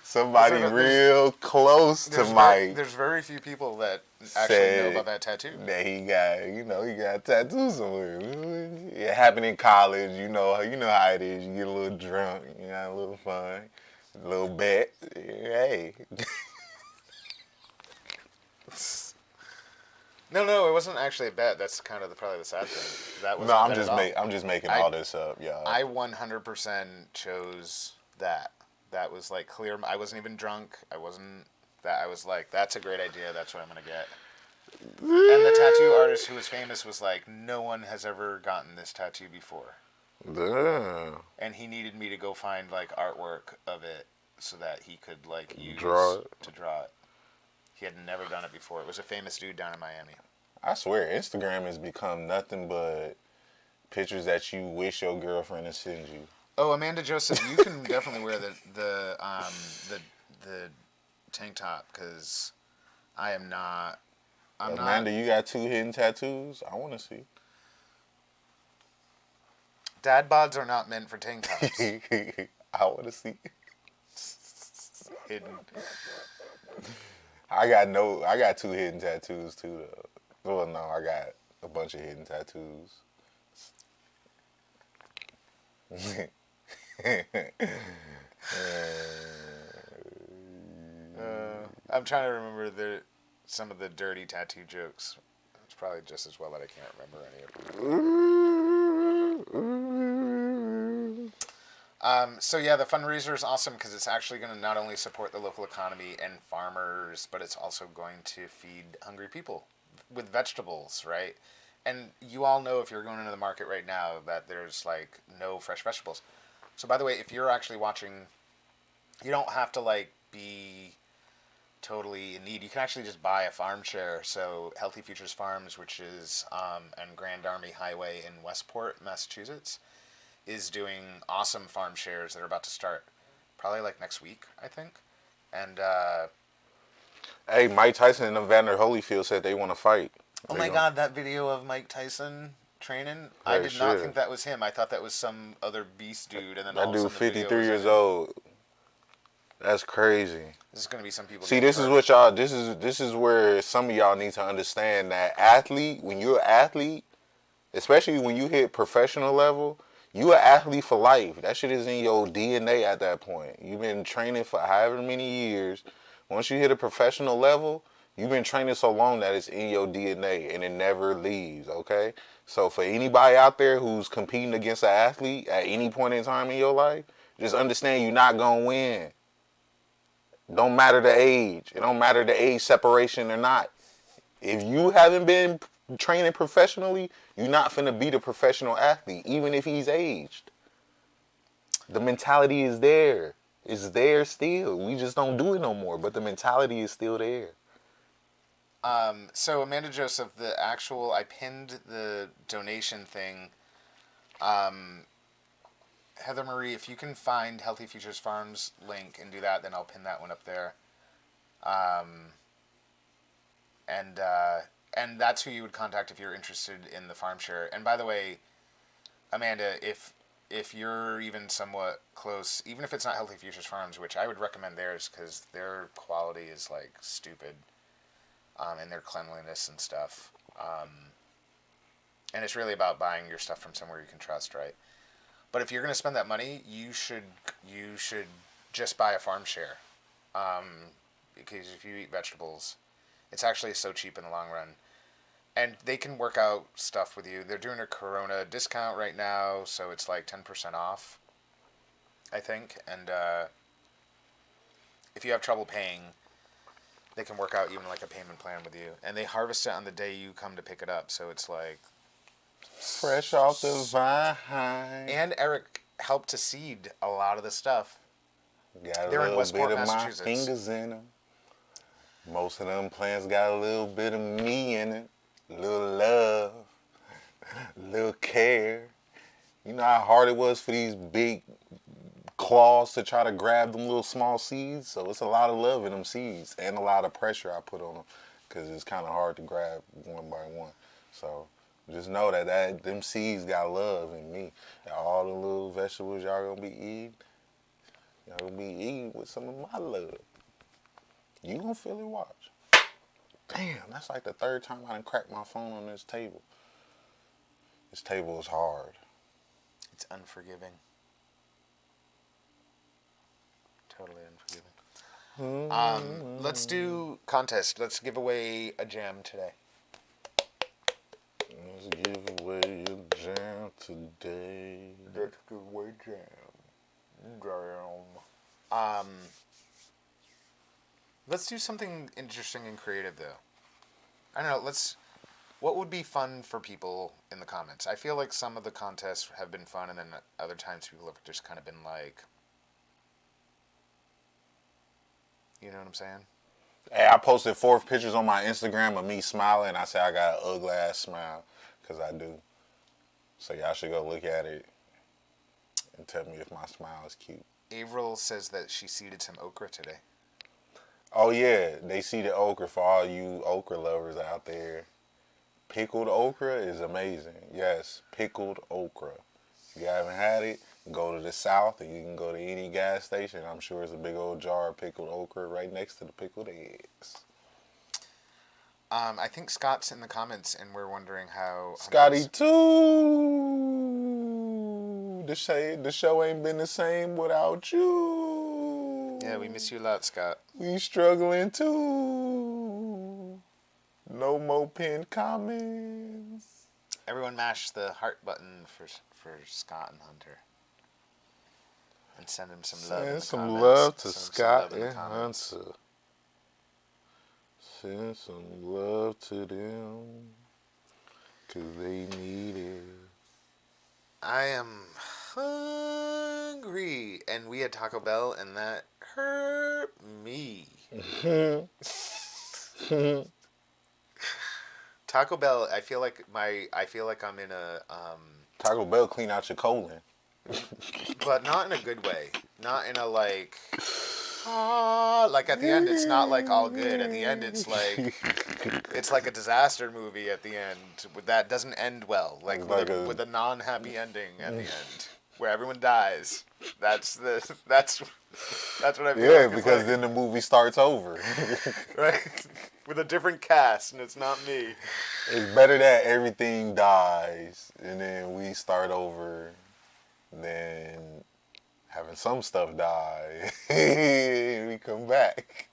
Somebody real close to Mike. There's very few people that actually know about that tattoo. That he got, you know, he got a tattoo somewhere. It happened in college, you know how it is. You get a little drunk, you got a little fun, a little bet. Hey. No, it wasn't actually a bet. That's kind of probably the sad thing. That was No, I'm just making all this up, y'all. I 100% chose that. That was like clear. I wasn't even drunk. I wasn't that. I was like, that's a great idea. That's what I'm gonna get. And the tattoo artist who was famous was like, no one has ever gotten this tattoo before. Damn. And he needed me to go find like artwork of it so that he could like use to draw it. He had never done it before. It was a famous dude down in Miami. I swear, Instagram has become nothing but pictures that you wish your girlfriend would send you. Oh, Amanda Joseph, you can definitely wear the tank top because I am not. Amanda, you got 2 hidden tattoos? I want to see. Dad bods are not meant for tank tops. I want to see. Hidden. I got 2 hidden tattoos too though. Well, no, I got a bunch of hidden tattoos. I'm trying to remember some of the dirty tattoo jokes. It's probably just as well that I can't remember any of them. So yeah, the fundraiser is awesome because it's actually going to not only support the local economy and farmers, but it's also going to feed hungry people with vegetables, right? And you all know if you're going into the market right now that there's like no fresh vegetables. So by the way, if you're actually watching, you don't have to like be totally in need. You can actually just buy a farm share. So Healthy Futures Farms, which is on Grand Army Highway in Westport, Massachusetts, is doing awesome farm shares that are about to start probably like next week, I think. And hey, Mike Tyson and Evander Holyfield said they want to fight. Oh my God, that video of Mike Tyson training, I did not think that was him. I thought that was some other beast dude. And then that dude 53 years old. That's crazy. This is going to be some people. See, this is what y'all, this is where some of y'all need to understand that when you're an athlete, especially when you hit professional level, you an athlete for life. That shit is in your DNA at that point. You've been training for however many years. Once you hit a professional level, you've been training so long that it's in your DNA and it never leaves, okay? So for anybody out there who's competing against an athlete at any point in time in your life, just understand you're not going to win. Don't matter the age. It don't matter the age separation or not. If you haven't been training professionally, you're not finna be the professional athlete, even if he's aged. The mentality is there. It's there still. We just don't do it no more, but the mentality is still there. So Amanda Joseph, I pinned the donation thing. Heather Marie, if you can find Healthy Futures Farms link and do that, then I'll pin that one up there. And that's who you would contact if you're interested in the farm share. And by the way, Amanda, if you're even somewhat close, even if it's not Healthy Futures Farms, which I would recommend theirs because their quality is like stupid. and their cleanliness and stuff. And it's really about buying your stuff from somewhere you can trust, right? But if you're going to spend that money, you should just buy a farm share, because if you eat vegetables, it's actually so cheap in the long run. And they can work out stuff with you. They're doing a Corona discount right now, so it's like 10% off, I think. And if you have trouble paying, they can work out even like a payment plan with you. And they harvest it on the day you come to pick it up, so it's like fresh off the vine. And Eric helped to seed a lot of the stuff. Got a They're in little Westport, bit of my Massachusetts. fingers in them. Most of them plants got a little bit of me in it. A little love. A little care. You know how hard it was for these big claws to try to grab them little small seeds? So it's a lot of love in them seeds and a lot of pressure I put on them because it's kind of hard to grab one by one. So just know that them seeds got love in me. And all the little vegetables y'all gonna be eating, y'all gonna be eating with some of my love. You gonna feel it, watch. Damn, that's like the third time I done cracked my phone on this table. This table is hard. It's unforgiving. Totally unforgiving. Let's do contest. Let's give away a jam today. Let's give away a jam today. Let's give away jam. Let's do something interesting and creative, though. I don't know. What would be fun for people in the comments? I feel like some of the contests have been fun, and then other times people have just kind of been like, you know what I'm saying? Hey, I posted 4 pictures on my Instagram of me smiling. I said I got an ugly ass smile, because I do. So y'all should go look at it and tell me if my smile is cute. Avril says that she seeded some okra today. Oh yeah, they see the okra for all you okra lovers out there. Pickled okra is amazing. Yes, pickled okra. If you haven't had it, go to the South and you can go to any gas station. I'm sure it's a big old jar of pickled okra right next to the pickled eggs. I think Scott's in the comments, and we're wondering how... Scotty too. The show ain't been the same without you. Yeah, we miss you a lot, Scott. We struggling too. No more pinned comments. Everyone mash the heart button for Scott and Hunter. And send him some love in the Send some comments. love to Send some Scott love in the and comments. Hunter. Send some love to them, 'cause they need it. I am hungry. And we had Taco Bell, and that hurt me. Taco Bell, I feel like I'm in a Taco Bell clean out your colon. but not in a good way. Not in a like at the end it's not like all good. At the end it's like a disaster movie at the end that doesn't end well. With a non-happy ending at the end where everyone dies. That's what I feel Yeah, like because then the movie starts over. right? With a different cast, and it's not me. It's better that everything dies and then we start over than having some stuff die and we come back.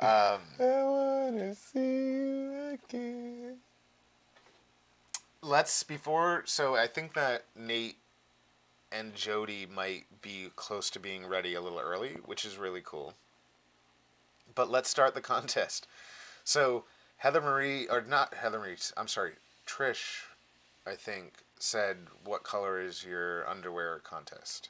I wanna see you again. So I think that Nate and Jodi might be close to being ready a little early, which is really cool. But let's start the contest. So Trish, I think, said, what color is your underwear contest?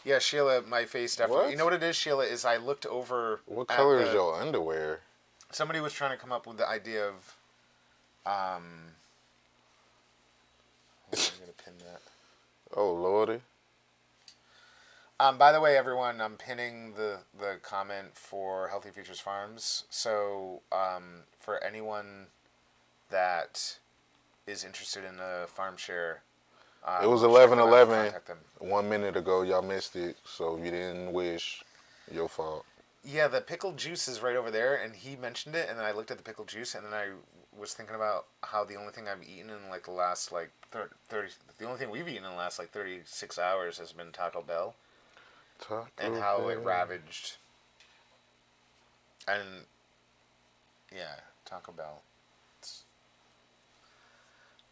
Yeah, Sheila, my face definitely. What? You know what it is, Sheila, is I looked over. What color is your underwear? Somebody was trying to come up with the idea of, I'm going to pin that. Oh, Lordy. By the way, everyone, I'm pinning the comment for Healthy Futures Farms. So for anyone that is interested in a farm share, It was 11:11 1 minute ago. Y'all missed it. So if you didn't wish, your fault. Yeah, the pickle juice is right over there, and he mentioned it, and then I looked at the pickle juice, and then I was thinking about how the only thing I've eaten in like the last like 30, the only thing we've eaten in the last like 36 hours has been Taco Bell, and Taco how it Bell. ravaged, and yeah, Taco Bell. It's,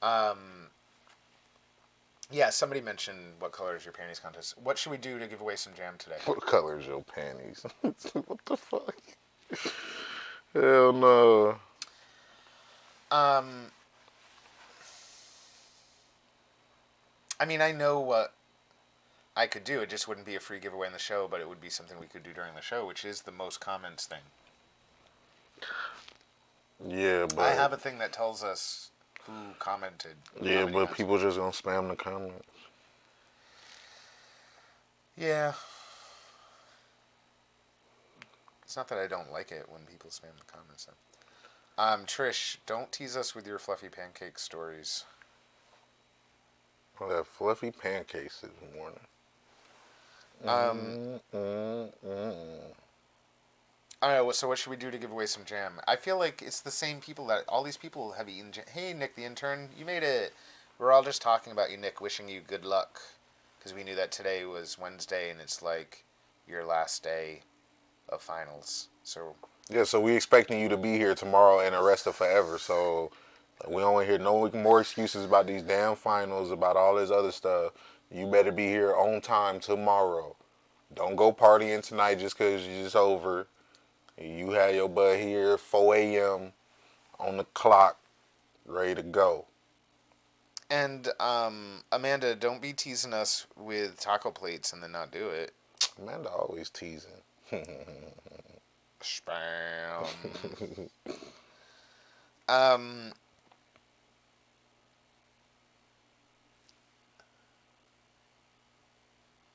um, yeah, somebody mentioned what color is your panties contest. What should we do to give away some jam today? What color is your panties? What the fuck? Hell no. Um, I mean, I know what I could do. It just wouldn't be a free giveaway in the show, but it would be something we could do during the show, which is the most comments thing. Yeah, but I have a thing that tells us who commented. yeah, but people just gonna spam the comments. Yeah. It's not that I don't like it when people spam the comments. Trish, don't tease us with your fluffy pancake stories. I had fluffy pancakes this morning. I don't know, so what should we do to give away some jam? I feel like it's the same people that, all these people have eaten jam. Hey, Nick the intern, you made it. We're all just talking about you, Nick, wishing you good luck. Because we knew that today was Wednesday, and it's like your last day of finals. So Yeah, so we expecting you to be here tomorrow and the rest of forever. So we don't want to hear no more excuses about these damn finals, about all this other stuff. You better be here on time tomorrow. Don't go partying tonight just because it's over. You had your butt here 4 a.m. on the clock, ready to go. And Amanda, don't be teasing us with taco plates and then not do it. Amanda always teasing. Spam.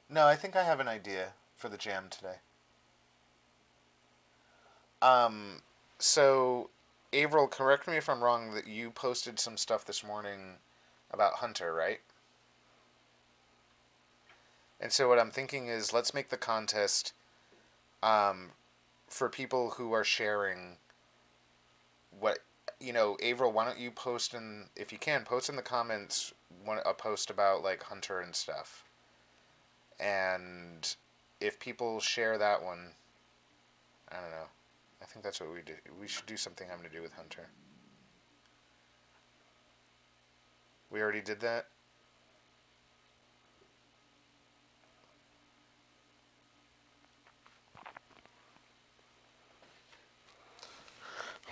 No, I think I have an idea for the jam today. So, Avril, correct me if I'm wrong, that you posted some stuff this morning about Hunter, right? And so what I'm thinking is, let's make the contest for people who are sharing what, Avril, why don't you post if you can, post in the comments a post about like Hunter and stuff. And if people share that one, I don't know. I think that's what we do. We should do something having to do with Hunter. We already did that?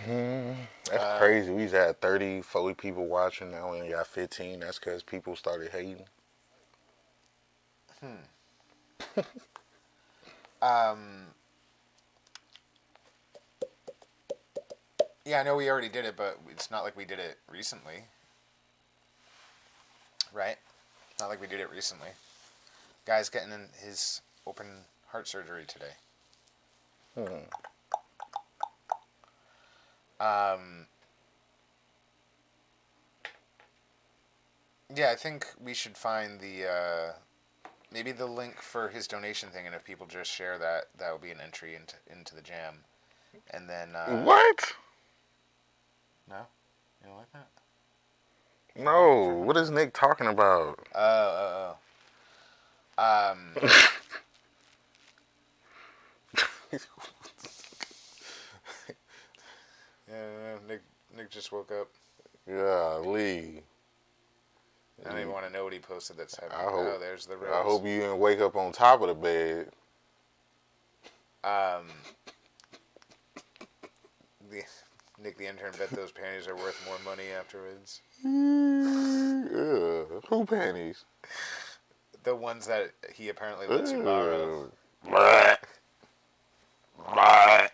That's crazy. We used to have 30, 40 people watching. Now we only got 15. That's because people started hating. Yeah, I know we already did it, but it's not like we did it recently. Right? Not like we did it recently. Guy's getting in his open heart surgery today. Yeah, I think we should find maybe the link for his donation thing, and if people just share that, that will be an entry into the jam. And then What? No, you don't like that? No. What is Nick talking about? Yeah, Nick just woke up. Golly. I don't even want to know what he posted that's happening. Oh, there's the rose. I hope you didn't wake up on top of the bed. Nick the intern bet those panties are worth more money afterwards. Who panties? The ones that he apparently lets you borrow. Blah. Blah.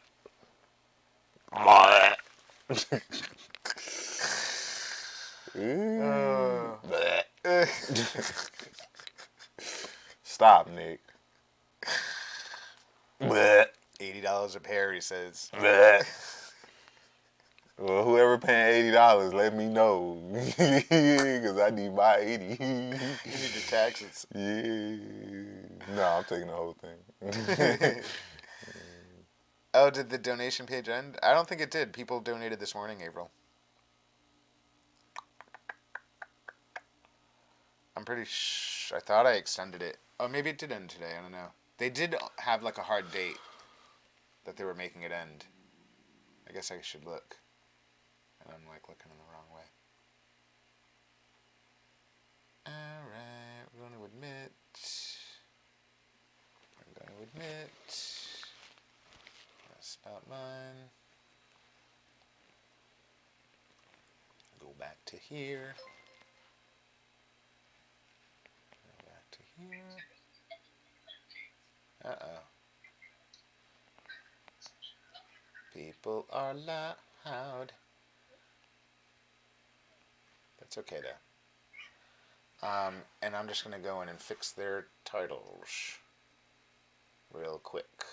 Blah. Stop, Nick. $80 a pair, he says. Well, whoever paying $80, let me know, cause I need my 80. You need your taxes. Yeah. No, I'm taking the whole thing. Oh, did the donation page end? I don't think it did. People donated this morning, April. I'm pretty I thought I extended it. Oh, maybe it did end today. I don't know. They did have like a hard date that they were making it end. I guess I should look. And I'm like looking in the wrong way. Alright, we're going to admit. I'm going to admit. That's not mine. Go back to here. Go back to here. Uh-oh. People are loud. That's okay though. And I'm just going to go in and fix their titles real quick.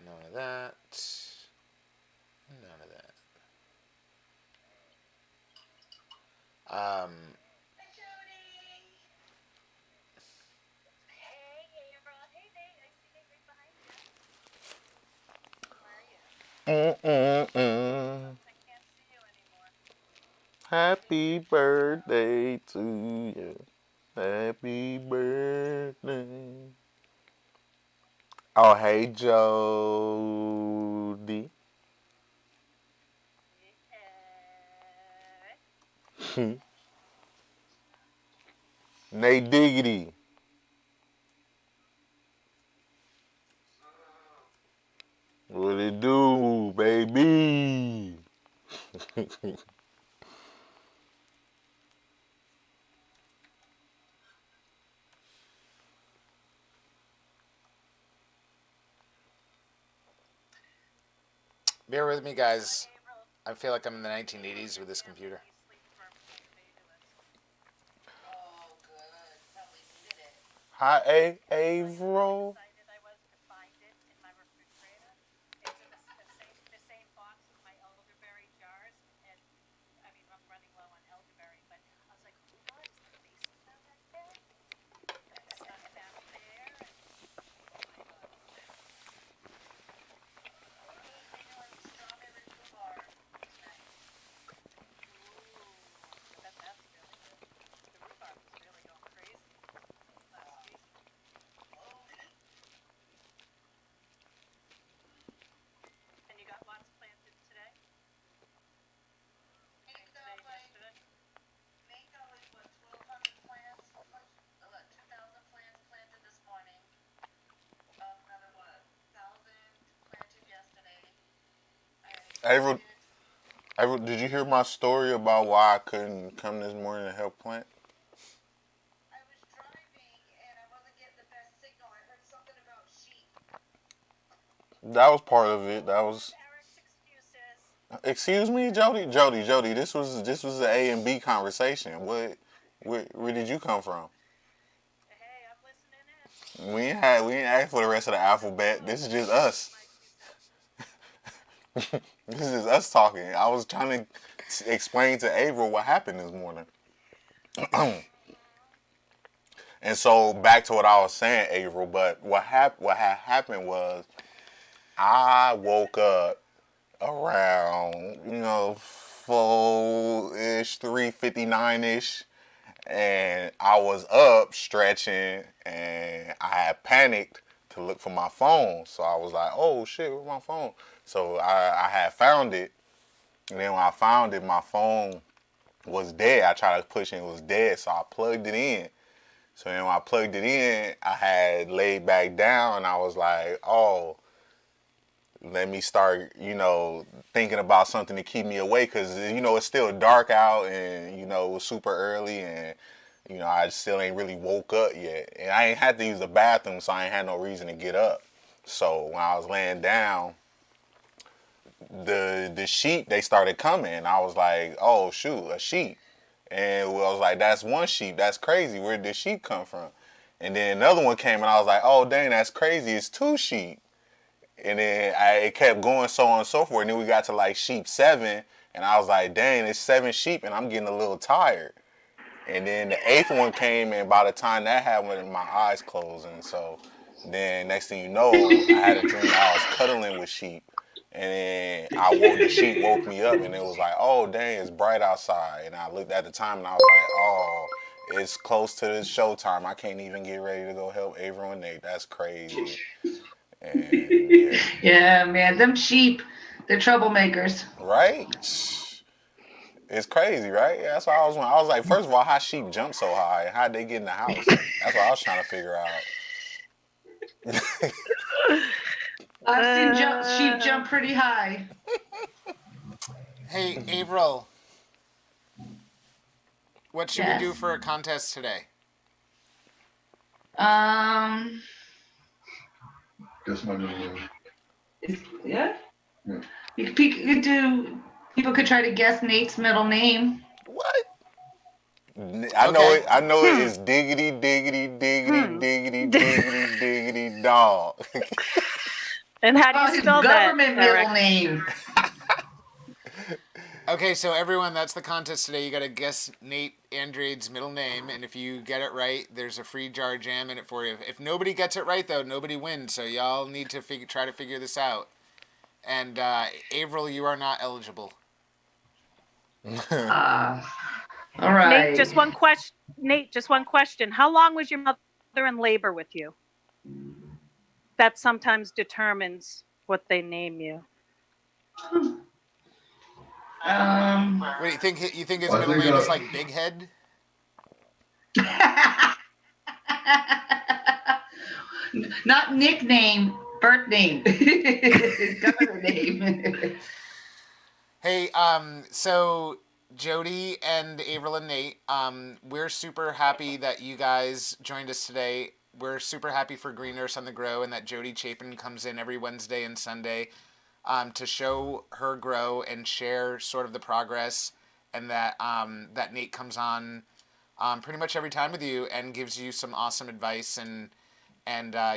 None of that. None of that. Hi, Jodi. Hey, April. Hey, Nate. I see Nate right behind you. Where are you? I can't see you anymore. Happy birthday to you. Happy birthday. Oh, hey, Jodi. Nate Diggity. What it do, baby? Bear with me, guys. I feel like I'm in the 1980s with this computer. Oh, good. Probably needed it. Hi, April. Excited I was to find it in my refrigerator. It's in the same box with my elderberry jars, and I mean I'm running low on elderberry, but I was like, oh my God, is the basement down that big? And it's not down there, and oh my God. They know I'm strawberry rhubarb tonight. Ooh, I bet that's really good. The rhubarb was really going crazy last week. And you got lots planted today? Between today and yesterday? Mako is what, 1,200 plants? 2,000 plants planted this morning. Another what, 1,000 planted yesterday. April, April, did you hear my story about why I couldn't come this morning to help plant? I was driving and I wasn't getting the best signal. I heard something about sheep. That was part of it. That was. Eric's excuses. Excuse me, Jodi. This was an A and B conversation. Where did you come from? Hey, I'm listening in. We ain't asked for the rest of the alphabet. This is just us. My 2 cents. This is us talking. I was trying to explain to April what happened this morning. And so back to what I was saying, April. But what had happened was I woke up around 4-ish, 3:59-ish, and I was up stretching, and I had panicked to look for my phone. So I was like, "Oh shit, where's my phone?" So I had found it, and then when I found it, my phone was dead. I tried to push it, it was dead, so I plugged it in. So then when I plugged it in, I had laid back down, and I was like, "Oh, let me start, thinking about something to keep me awake, because, it's still dark out, and, it was super early, and, I still ain't really woke up yet. And I ain't had to use the bathroom, so I ain't had no reason to get up. So when I was laying down, the sheep, they started coming. I was like, oh, shoot, a sheep. And I was like, that's one sheep. That's crazy. Where did the sheep come from? And then another one came, and I was like, oh, dang, that's crazy. It's 2 sheep. And then it kept going so on and so forth. And then we got to like sheep 7. And I was like, dang, it's 7 sheep and I'm getting a little tired. And then the 8th one came, and by the time that happened, my eyes closed. And so Then next thing you know, I had a dream I was cuddling with sheep, and then the sheep woke me up, and it was like, oh dang, it's bright outside. And I looked at the time, and I was like, oh, it's close to the showtime. I can't even get ready to go help Averill and Nate. That's crazy. And yeah, Yeah, man, them sheep, they're troublemakers. right? It's crazy, right? Yeah, that's why I was like, first of all, how sheep jump so high, and how'd they get in the house? That's what I was trying to figure out. I've seen sheep jump pretty high. Hey, Averill, what should we do Yes. for a contest today? Guess my middle name. Yeah. Yeah. You could do. People could try to guess Nate's middle name. What? I know Okay. it. I know it is diggity, diggity, diggity, diggity, diggity, diggity, dog. And how do Oh, you his spell that, government Eric? middle name. Okay, so everyone, that's the contest today. You got to guess Nate Andrade's middle name, and if you get it right, there's a free jar of jam in it for you. If nobody gets it right, though, nobody wins. So y'all need to try to figure this out. And Averill, you are not eligible. All right. Nate, just one question. Nate, just one question. How long was your mother in labor with you? That sometimes determines what they name you. Wait, you think his I middle think, name is like Big Head? Not nickname, birth name. Government name. Hey, so Jodi and Averill and Nate, we're super happy that you guys joined us today. We're super happy for Green Nurse on the Grow and that Jodi Chapin comes in every Wednesday and Sunday to show her grow and share sort of the progress, and that that Nate comes on pretty much every time with you and gives you some awesome advice, and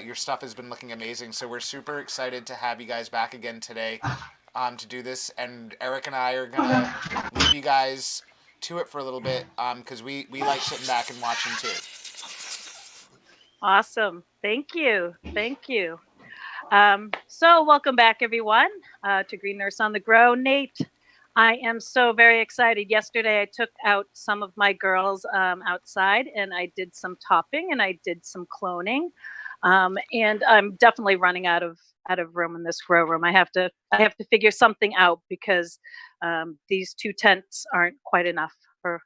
your stuff has been looking amazing. So we're super excited to have you guys back again today to do this. And Eric and I are going to leave you guys to it for a little bit because we like sitting back and watching too. Awesome. Thank you. Thank you. So welcome back, everyone, to Green Nurse on the Grow. Nate, I am so very excited. Yesterday, I took out some of my girls outside, and I did some topping, and I did some cloning. And I'm definitely running out of room in this grow room. I have to figure something out because these 2 tents aren't quite enough for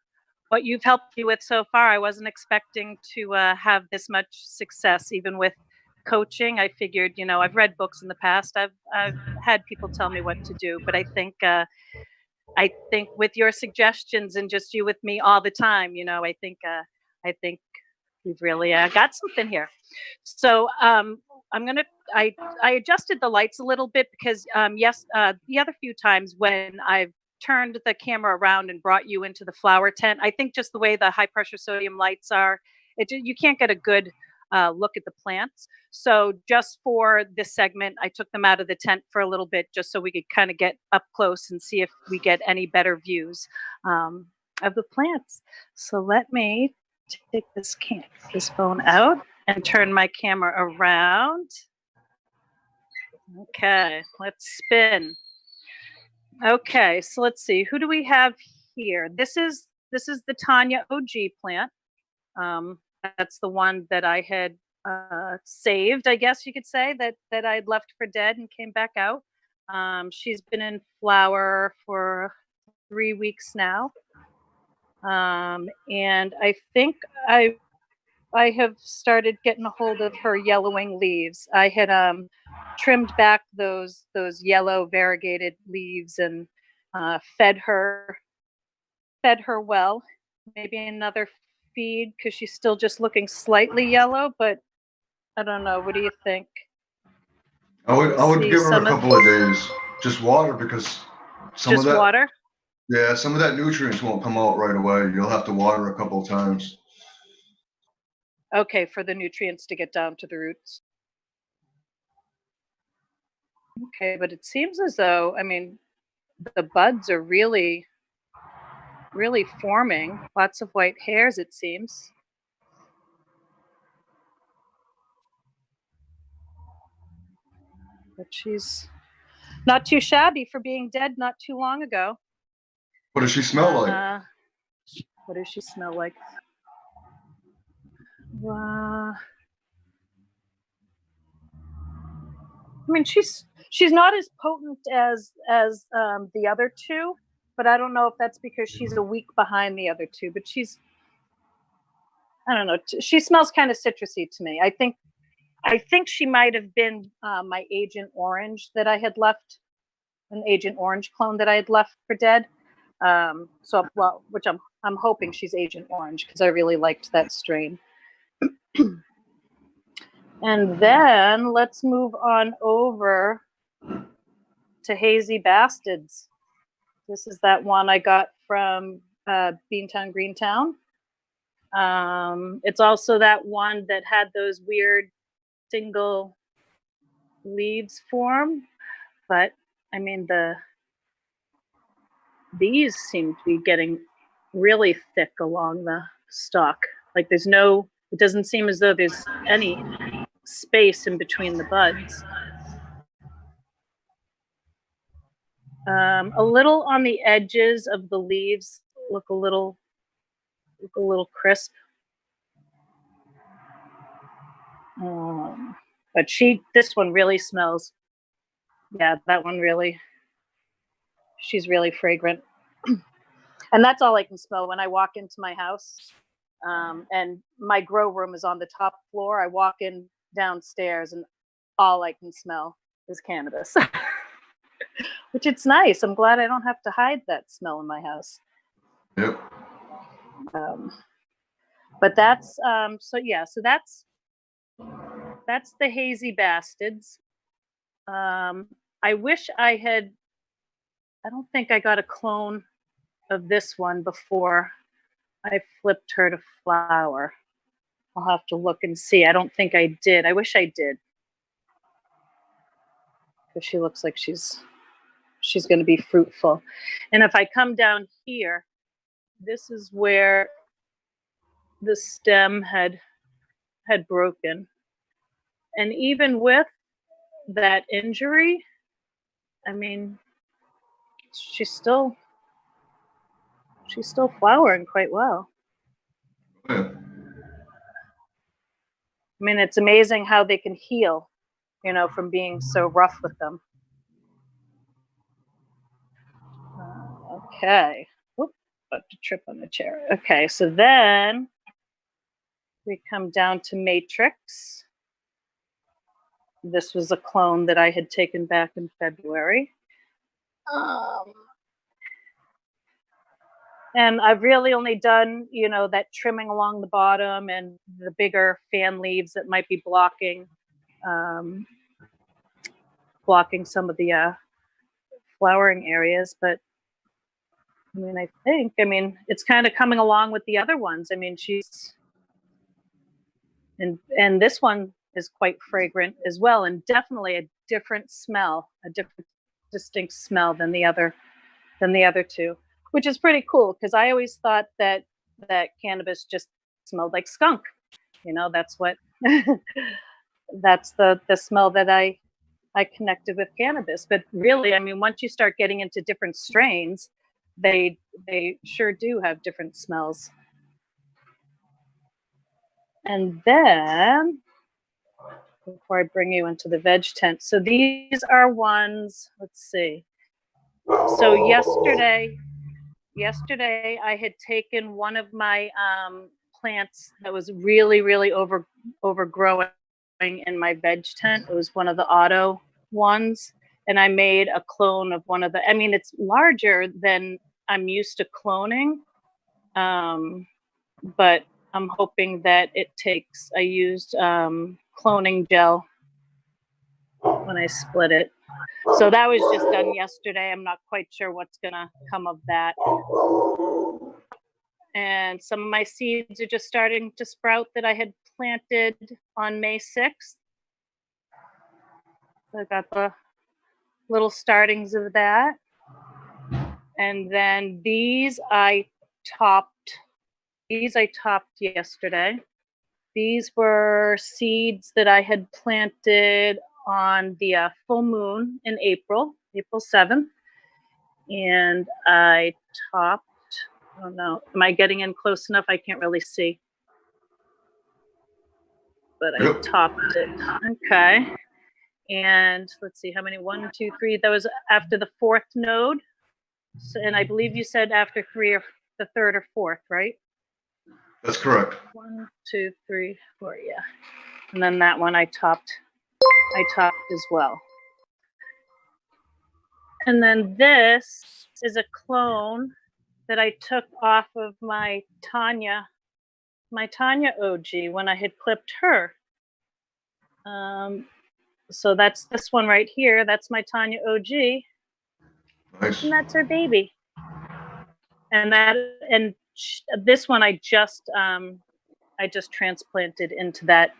what you've helped me with so far. I wasn't expecting to have this much success, even with coaching. I figured, I've read books in the past. I've had people tell me what to do, but I think with your suggestions and just you with me all the time, I think we've really got something here. So I adjusted the lights a little bit because the other few times when I've turned the camera around and brought you into the flower tent, I think just the way the high pressure sodium lights are, you can't get a good look at the plants. So just for this segment, I took them out of the tent for a little bit just so we could kind of get up close and see if we get any better views of the plants. So let me take this phone out and turn my camera around. Okay, let's spin. Okay, so let's see. Who do we have here? This is the Tanya OG plant. That's the one that I had saved, I guess you could say, that I'd left for dead and came back out. She's been in flower for 3 weeks now. And I think I have started getting a hold of her yellowing leaves. I had trimmed back those yellow variegated leaves and fed her well. Maybe another feed because she's still just looking slightly yellow, but I don't know. What do you think? I would See give her a some of- couple of days. Just water because some Just of that. water? Yeah, some of that nutrients won't come out right away. You'll have to water a couple of times. Okay, for the nutrients to get down to the roots. Okay, but it seems as though, the buds are really forming. Lots of white hairs, it seems. but she's not too shabby for being dead not too long ago. What does she smell like? What does she smell like? I mean, she's not as potent as the other two, but I don't know if that's because she's a week behind the other two. But I don't know. She smells kind of citrusy to me. I think she might have been my Agent Orange that I had left, an Agent Orange clone that I had left for dead. Which I'm hoping she's Agent Orange because I really liked that strain. And then let's move on over to Hazy Bastards. This is that one I got from Beantown Greentown. It's also that one that had those weird single leaves form, but I mean these seem to be getting really thick along the stalk. Like it doesn't seem as though there's any space in between the buds. A little on the edges of the leaves look a little crisp. But this one really smells. Yeah, that one really. She's really fragrant, and that's all I can smell when I walk into my house. And my grow room is on the top floor. I walk in downstairs, and all I can smell is cannabis. Which it's nice. I'm glad I don't have to hide that smell in my house. Yep. But that's so that's the Hazy Bastards. I wish I don't think I got a clone of this one before I flipped her to flower. I'll have to look and see. I don't think I did. I wish I did. Because she looks like she's going to be fruitful. And if I come down here, this is where the stem had broken. And even with that injury, I mean, she's still flowering quite well. Yeah. I mean, it's amazing how they can heal, from being so rough with them. Okay. Whoop, about to trip on the chair. Okay, so then we come down to Matrix. This was a clone that I had taken back in February. And I've really only done, that trimming along the bottom and the bigger fan leaves that might be blocking some of the flowering areas. But I mean, it's kind of coming along with the other ones. I mean, and this one is quite fragrant as well, and definitely a different smell, a different distinct smell than the other two, which is pretty cool because I always thought that cannabis just smelled like skunk. That's what that's the smell that I connected with cannabis. But really, I mean, once you start getting into different strains, they sure do have different smells. And then, before I bring you into the veg tent, so these are ones, let's see. So yesterday I had taken one of my plants that was really, really overgrowing in my veg tent. It was one of the auto ones. And I made a clone of one of the, I mean, it's larger than I'm used to cloning. But I'm hoping that it takes, I used cloning gel when I split it. So that was just done yesterday. I'm not quite sure what's gonna come of that. And some of my seeds are just starting to sprout that I had planted on May 6th. So I got the little startings of that. And then these I topped yesterday. These were seeds that I had planted on the full moon in April 7th. And I topped, I don't know, am I getting in close enough? I can't really see. But I Yep. topped it. Okay. And let's see, how many? 1, 2, 3. That was after the 4th node. So, and I believe you said after 3 or the 3rd or 4th, right? That's correct. 1, 2, 3, 4, yeah. And then that one I topped as well. And then this is a clone that I took off of my Tanya OG when I had clipped her. So that's this one right here. That's my Tanya OG. Nice. And that's her baby. And this one I just transplanted into that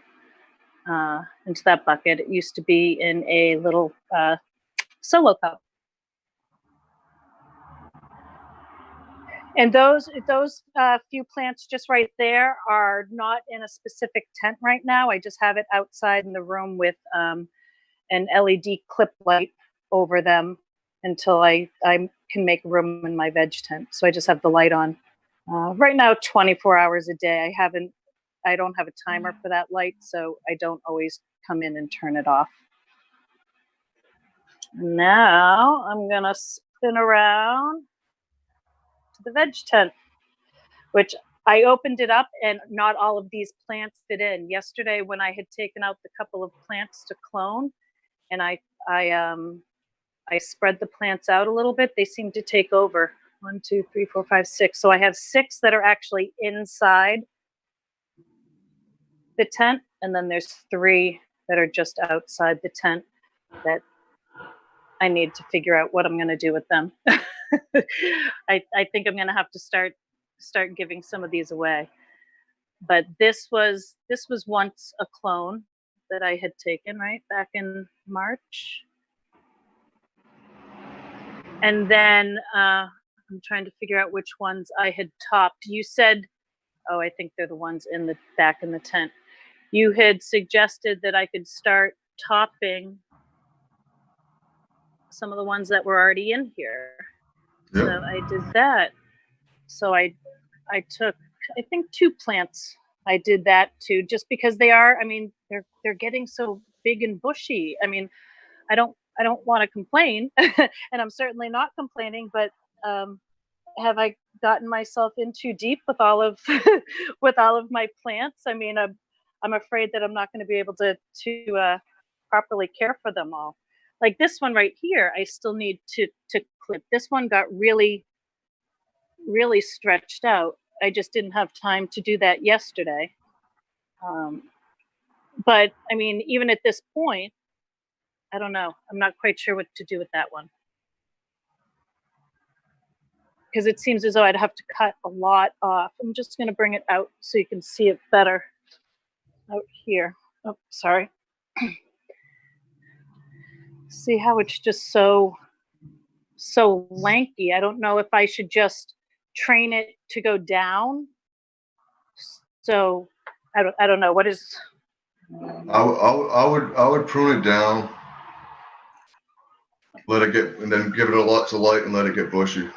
bucket. It used to be in a little solo cup. And those few plants just right there are not in a specific tent right now. I just have it outside in the room with an LED clip light over them until I can make room in my veg tent. So I just have the light on. Right now, 24 hours a day. I don't have a timer for that light, so I don't always come in and turn it off. Now I'm gonna spin around to the veg tent, which I opened it up and not all of these plants fit in. Yesterday when I had taken out the couple of plants to clone and I spread the plants out a little bit, they seemed to take over. 1, 2, 3, 4, 5, 6. So I have 6 that are actually inside the tent, and then there's 3 that are just outside the tent that I need to figure out what I'm going to do with them. I think I'm going to have to start giving some of these away. But this was once a clone that I had taken right back in March. And then I'm trying to figure out which ones I had topped. You said, oh, I think they're the ones in the back in the tent. You had suggested that I could start topping some of the ones that were already in here. Yep. So I did that. So I took, I think 2 plants. I did that too, just because they are, I mean, they're getting so big and bushy. I mean, I don't want to complain, and I'm certainly not complaining, but have I gotten myself in too deep with all of with all of my plants? I mean, I'm afraid that I'm not going to be able to properly care for them all. Like this one right here, I still need to clip. This one got really stretched out. I just didn't have time to do that yesterday. But I mean, even at this point, I don't know. I'm not quite sure what to do with that one. Because it seems as though I'd have to cut a lot off. I'm just going to bring it out so you can see it better out here. Oh, sorry. See how it's just so lanky. I don't know if I should just train it to go down. So I don't know what is. I would prune it down, let it get, and then give it a lots of light and let it get bushy.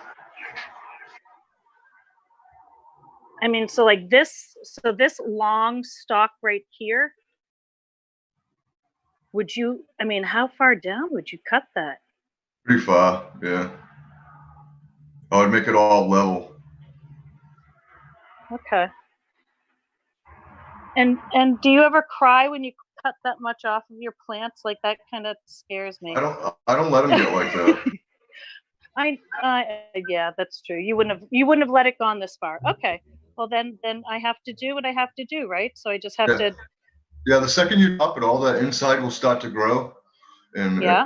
I mean, so like this, so this long stalk right here, would you, I mean, how far down would you cut that? Pretty far, yeah. I would make it all level. Okay. And do you ever cry when you cut that much off of your plants? Like that kind of scares me. I don't let them get like that. Yeah, that's true. You wouldn't have let it gone this far. Okay. Well, then I have to do what I have to do, right? So I just have to. Yeah, the second you top it, all that inside will start to grow, and yeah.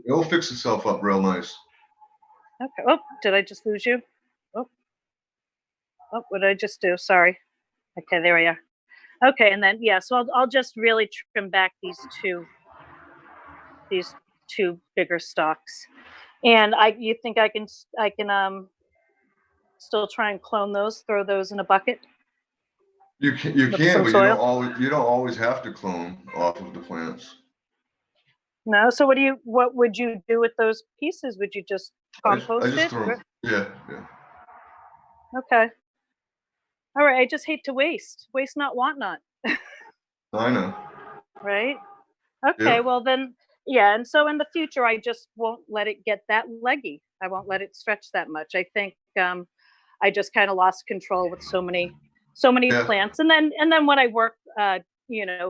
it'll fix itself up real nice. Okay. Oh, did I just lose you? Oh, what did I just do? Sorry. Okay, there we are. Okay, and then yeah, so I'll just really trim back these two bigger stalks, and you think I can still try and clone those, throw those in a bucket? You can, but you don't always have to clone off of the plants. No. So what would you do with those pieces? Would you just I compost just it? throw 'em. Yeah. Okay. All right. I just hate to waste. Waste not, want not. I know. Right. Okay. Yeah. Well then, yeah. And so in the future, I just won't let it get that leggy. I won't let it stretch that much. I think I just kind of lost control with so many Yeah. plants. And then when I work,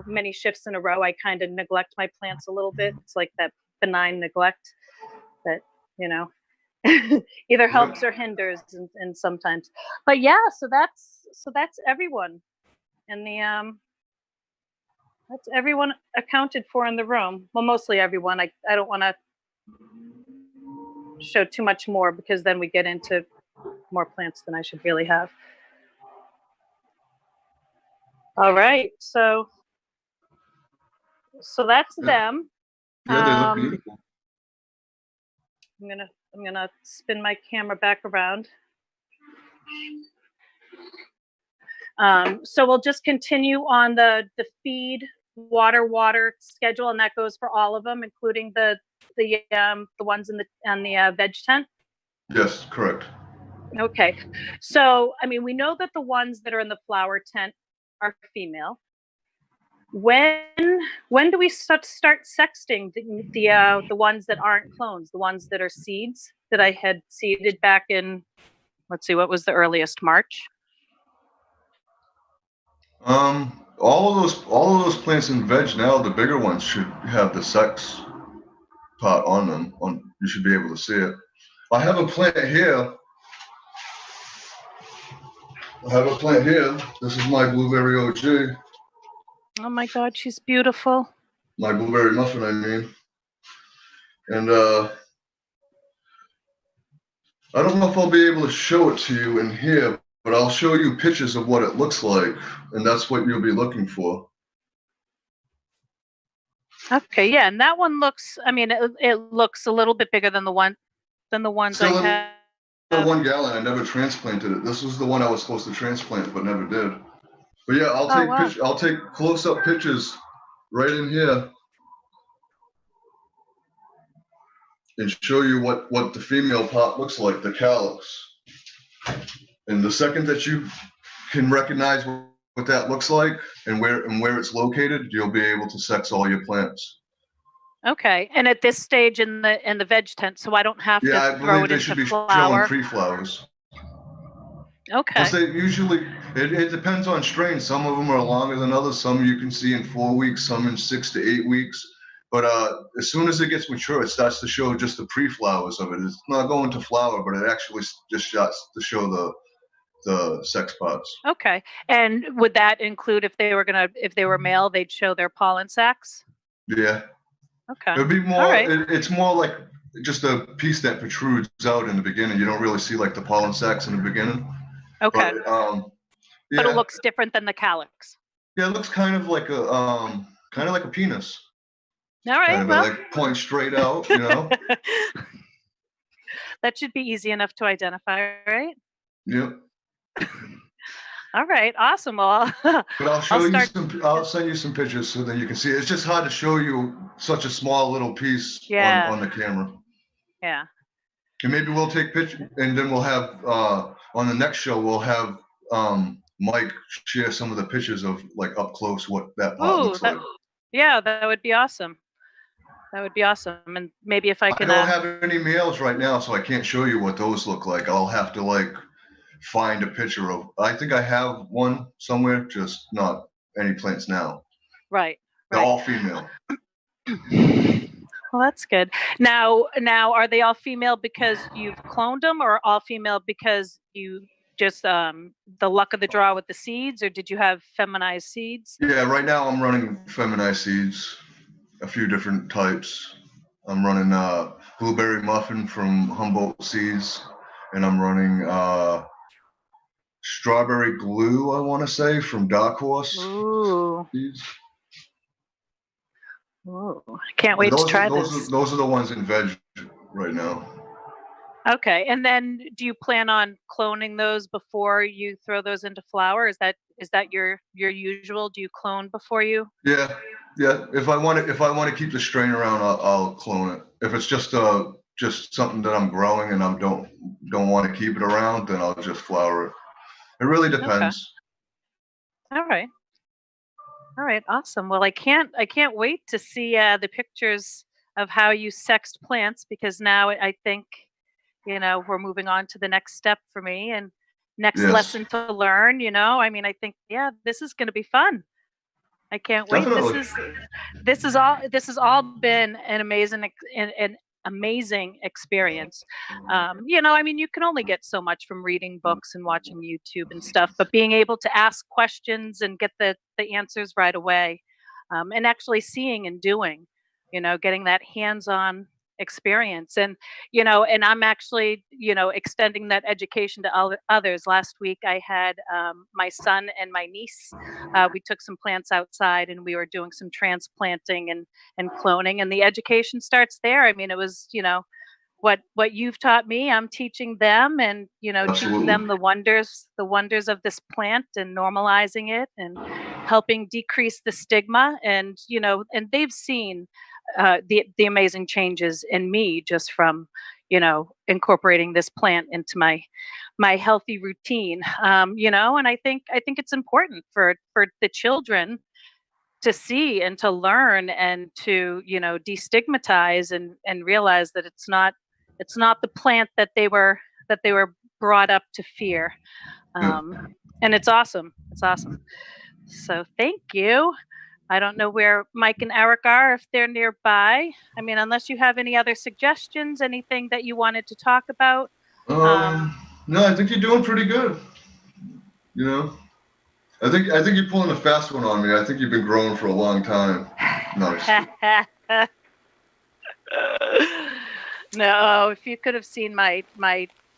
many shifts in a row, I kind of neglect my plants a little bit. It's like that benign neglect that, you know, either helps Yeah. or hinders and sometimes. But yeah, so that's everyone. And that's everyone accounted for in the room. Well, mostly everyone. I don't want to show too much more because then we get into more plants than I should really have. All right, so that's Yeah. them. Yeah, they look Um, beautiful. I'm gonna spin my camera back around. So we'll just continue on the feed water schedule, and that goes for all of them, including the ones in the veg tent. Yes, correct. Okay, so I mean we know that the ones that are in the flower tent are female. When do we start sexting the ones that aren't clones, the ones that are seeds that I had seeded back in, let's see, what was the earliest, March? All of those plants in veg now, the bigger ones should have the sex part on them. You should be able to see it. I have a plant here. This is my blueberry OG. Oh my God, she's beautiful. My blueberry muffin, I mean. And I don't know if I'll be able to show it to you in here, but I'll show you pictures of what it looks like, and that's what you'll be looking for. Okay, yeah, and that one looks. I mean, it looks a little bit bigger than the ones Still I in have. the 1 gallon. I never transplanted it. This was the one I was supposed to transplant, but never did. But yeah, Oh wow. I'll take close-up pictures right in here and show you what the female pot looks like, the calyx. And the second that you can recognize what that looks like and where it's located, you'll be able to sex all your plants. Okay, and at this stage in the veg tent, so I don't have Yeah, to I throw believe it they into should be showing flower. pre-flowers. Okay. Plus, they usually it depends on strain. Some of them are longer than others. Some you can see in 4 weeks, some in 6 to 8 weeks. But as soon as it gets mature, it starts to show just the pre-flowers of it. It's not going to flower, but it actually just starts to show the sex pods. Okay, and would that include if they were male, they'd show their pollen sacs? Yeah. Okay. It would be more. All right. It's more like just a piece that protrudes out in the beginning. You don't really see like the pollen sacs in the beginning. Okay. But But it yeah, looks different than the calyx. yeah, it looks kind of like a penis. All right. Kind of Well, like point straight out, you know. that should be easy enough to identify, right? Yep. All right. Awesome. Well, But I'll show you start. I'll send you some pictures so that you can see it. It's just hard to show you such a small little piece Yeah. on the camera. Yeah. And maybe we'll take pictures, and then we'll have on the next show we'll have Mike share some of the pictures of like up close what that pot Ooh, looks like. yeah, that would be awesome. That would be awesome. And maybe if I can. I don't have any males right now, so I can't show you what those look like. I'll have to like find a picture of. I think I have one somewhere, just not any plants now. Right. They're all female. Well, that's good. Now, are they all female because you've cloned them, or all female because you just the luck of the draw with the seeds, or did you have feminized seeds? Yeah, right now I'm running feminized seeds, a few different types. I'm running blueberry muffin from Humboldt Seeds, and I'm running strawberry glue, I want to say, from Dark Horse Ooh. Seeds. Ooh. I can't wait to try this. Those are the ones in veg right now. Okay, and then do you plan on cloning those before you throw those into flower? Is that your usual? Do you clone before you? Yeah, Yeah, if I want to keep the strain around, I'll clone it. If it's just something that I'm growing and I don't want to keep it around, then I'll just flower it. It really Okay. depends. All right. All right. Awesome. Well, I can't wait to see the pictures of how you sexed plants, because now I think, we're moving on to the next step for me and next Yes, lesson to learn. I mean, I think, yeah, this is going to be fun. I can't wait. definitely. This has all been an amazing experience. I mean, you can only get so much from reading books and watching YouTube and stuff, but being able to ask questions and get the answers right away, and actually seeing and doing, getting that hands-on experience. And I'm actually, extending that education to others. Last week I had my son and my niece. We took some plants outside and we were doing some transplanting and cloning, and the education starts there. I mean, it was, what you've taught me, I'm teaching them, and teaching Absolutely. them the wonders of this plant, and normalizing it, and helping decrease the stigma. And they've seen the amazing changes in me just from incorporating this plant into my healthy routine. And I think it's important for the children to see and to learn, and to destigmatize, and realize that it's not the plant that they were brought up to fear. Yeah. And it's awesome. It's awesome. So thank you. I don't know where Mike and Eric are, if they're nearby. I mean, unless you have any other suggestions, anything that you wanted to talk about. Um, No, I think you're doing pretty good. You know, I think you're pulling a fast one on me. I think you've been growing for a long time. Nice. No, if you could have seen my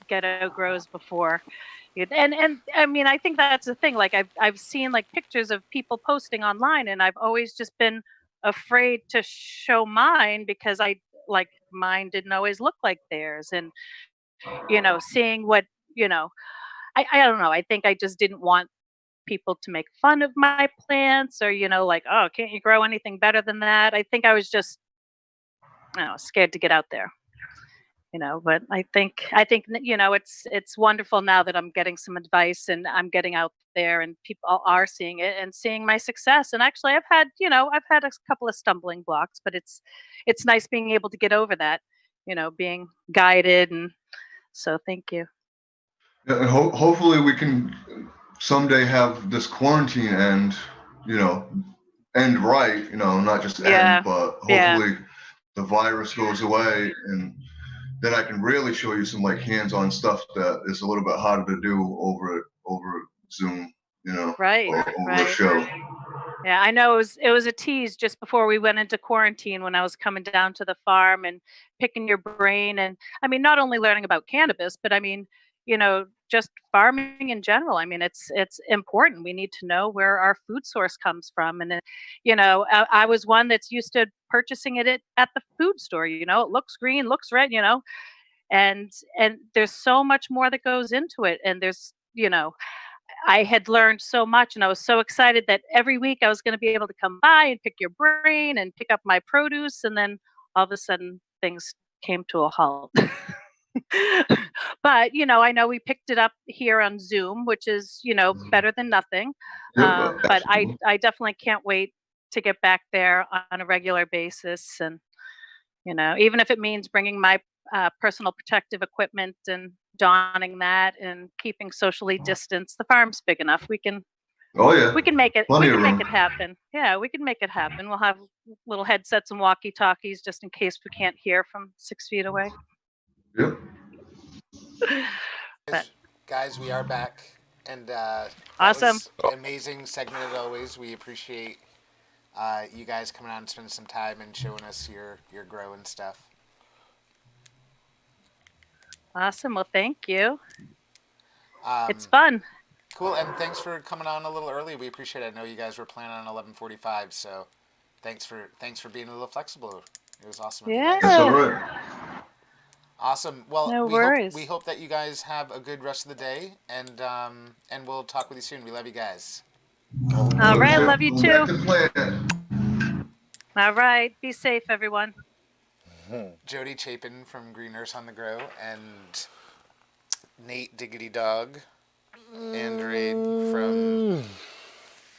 ghetto grows before. And I mean, I think that's the thing. Like, I've seen like pictures of people posting online, and I've always just been afraid to show mine, because mine didn't always look like theirs. And seeing what you know I don't know, I think I just didn't want people to make fun of my plants, or like, oh, can't you grow anything better than that? I think I was just, scared to get out there. But I think it's wonderful now that I'm getting some advice, and I'm getting out there, and people are seeing it and seeing my success. And actually, I've had a couple of stumbling blocks, but it's nice being able to get over that, being guided. And so thank you. Yeah, and hopefully we can someday have this quarantine you know, end right. Not just Yeah. end, but Yeah. hopefully the virus goes away, and then I can really show you some like hands-on stuff that is a little bit harder to do over Zoom, Right. or over a Right. show. Yeah, I know it was a tease just before we went into quarantine, when I was coming down to the farm and picking your brain. And I mean, not only learning about cannabis, but I mean, just farming in general. I mean, it's important. We need to know where our food source comes from. And I was one that's used to purchasing it at the food store. It looks green, looks red. And there's so much more that goes into it. And I had learned so much, and I was so excited that every week I was going to be able to come by and pick your brain and pick up my produce. And then all of a sudden things came to a halt. But I know we picked it up here on Zoom, which is better than nothing. Yep, But I absolutely. I definitely can't wait to get back there on a regular basis. And even if it means bringing my personal protective equipment and donning that and keeping socially distanced. The farm's big enough. We can Oh yeah, we can make it plenty we of can make room. it happen. Yeah, we can make it happen. We'll have little headsets and walkie talkies just in case we can't hear from 6 feet away. Yep. But Guys, we are back, and that awesome. was an amazing segment as always. We appreciate you guys coming on and spending some time and showing us your grow and stuff. Awesome. Well, thank you. It's Um, fun. cool, and thanks for coming on a little early. We appreciate it. I know you guys were planning on 11:45, so thanks for being a little flexible. It was awesome of you guys. That's all Yeah. right. Awesome. Well, No we hope worries. that you guys have a good rest of the day, and we'll talk with you soon. We love you guys. All Love right. you. Love you Going back too. to plan. All right. Be safe, everyone. Jodi Chapin from Green Nurse on the Grow, and Nate Diggity Dog, Andrade from